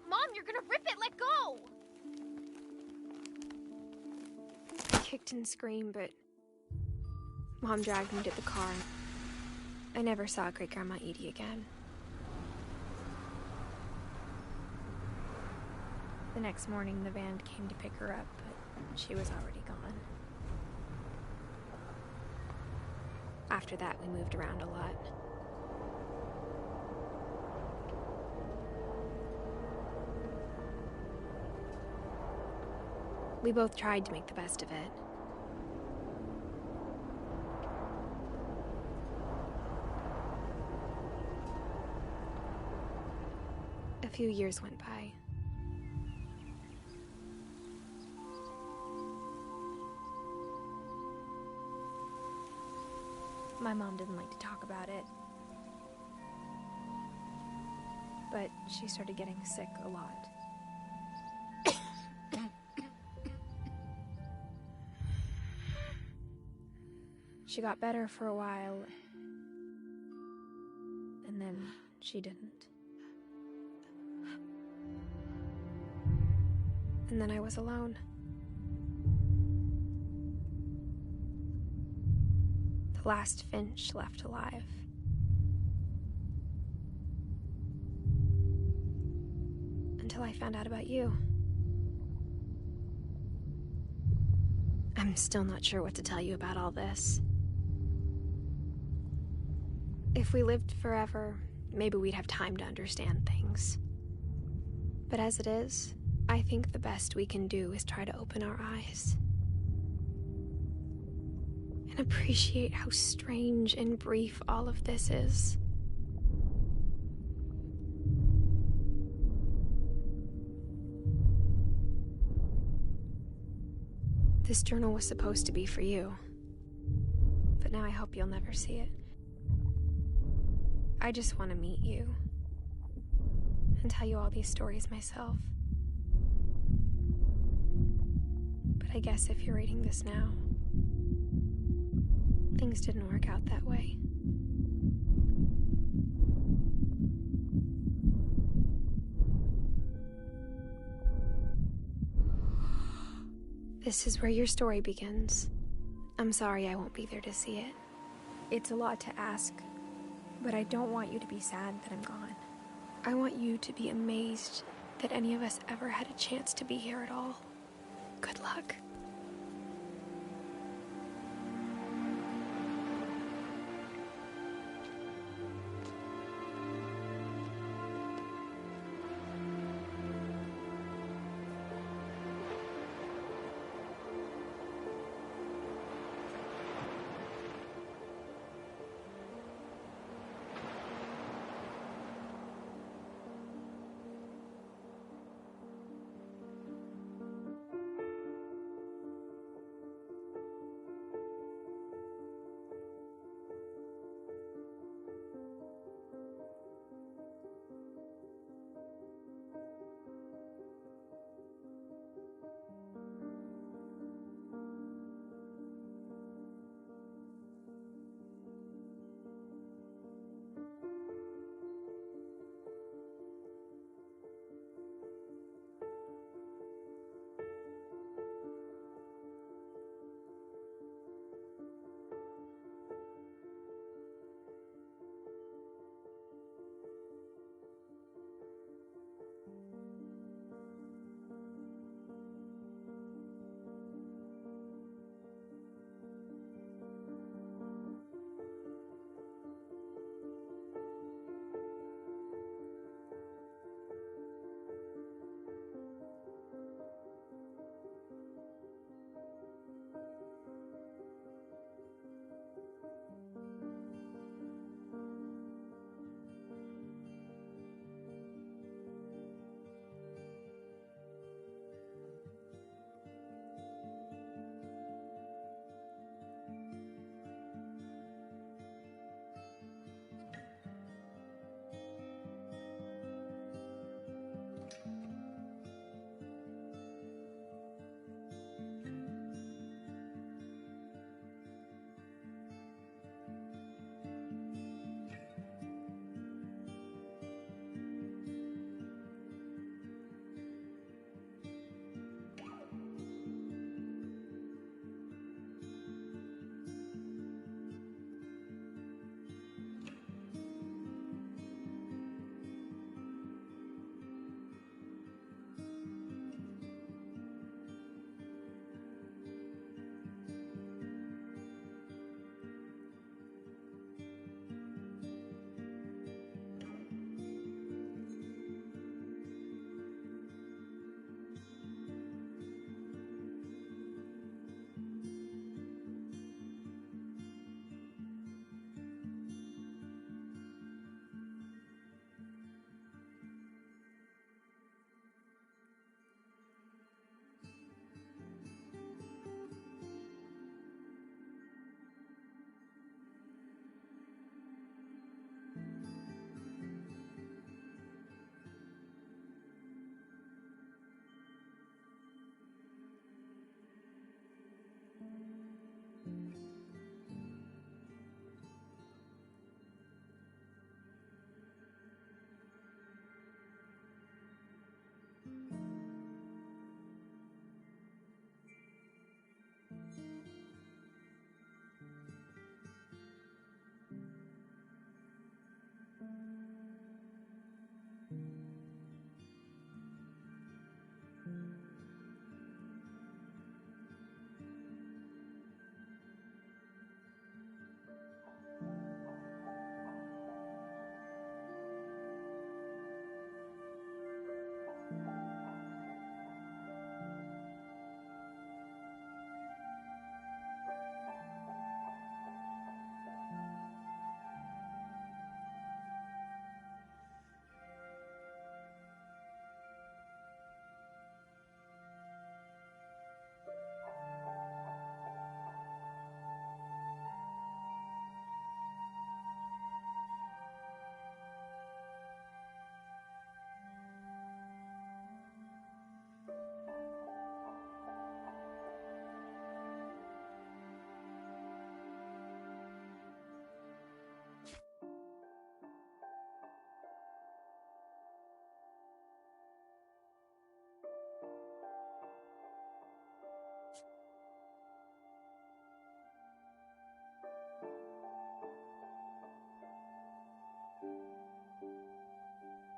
Mom, you're gonna rip it! Let go! I kicked and screamed, but Mom dragged me to the car. I never saw Great-Grandma Edie again. The next morning, the van came to pick her up, but she was already gone. After that, we moved around a lot. We both tried to make the best of it. A few years went by. My mom didn't like to talk about it, but she started getting sick a lot. She got better for a while, and then she didn't. And then I was alone. last Finch left alive. Until I found out about you. I'm still not sure what to tell you about all this. If we lived forever, maybe we'd have time to understand things. But as it is, I think the best we can do is try to open our eyes. And appreciate how strange and brief all of this is. This journal was supposed to be for you. But now I hope you'll never see it. I just want to meet you. And tell you all these stories myself. But I guess if you're reading this now, things didn't work out that way. This is where your story begins. I'm sorry I won't be there to see it. It's a lot to ask, but I don't want you to be sad that I'm gone. I want you to be amazed that any of us ever had a chance to be here at all. Good luck.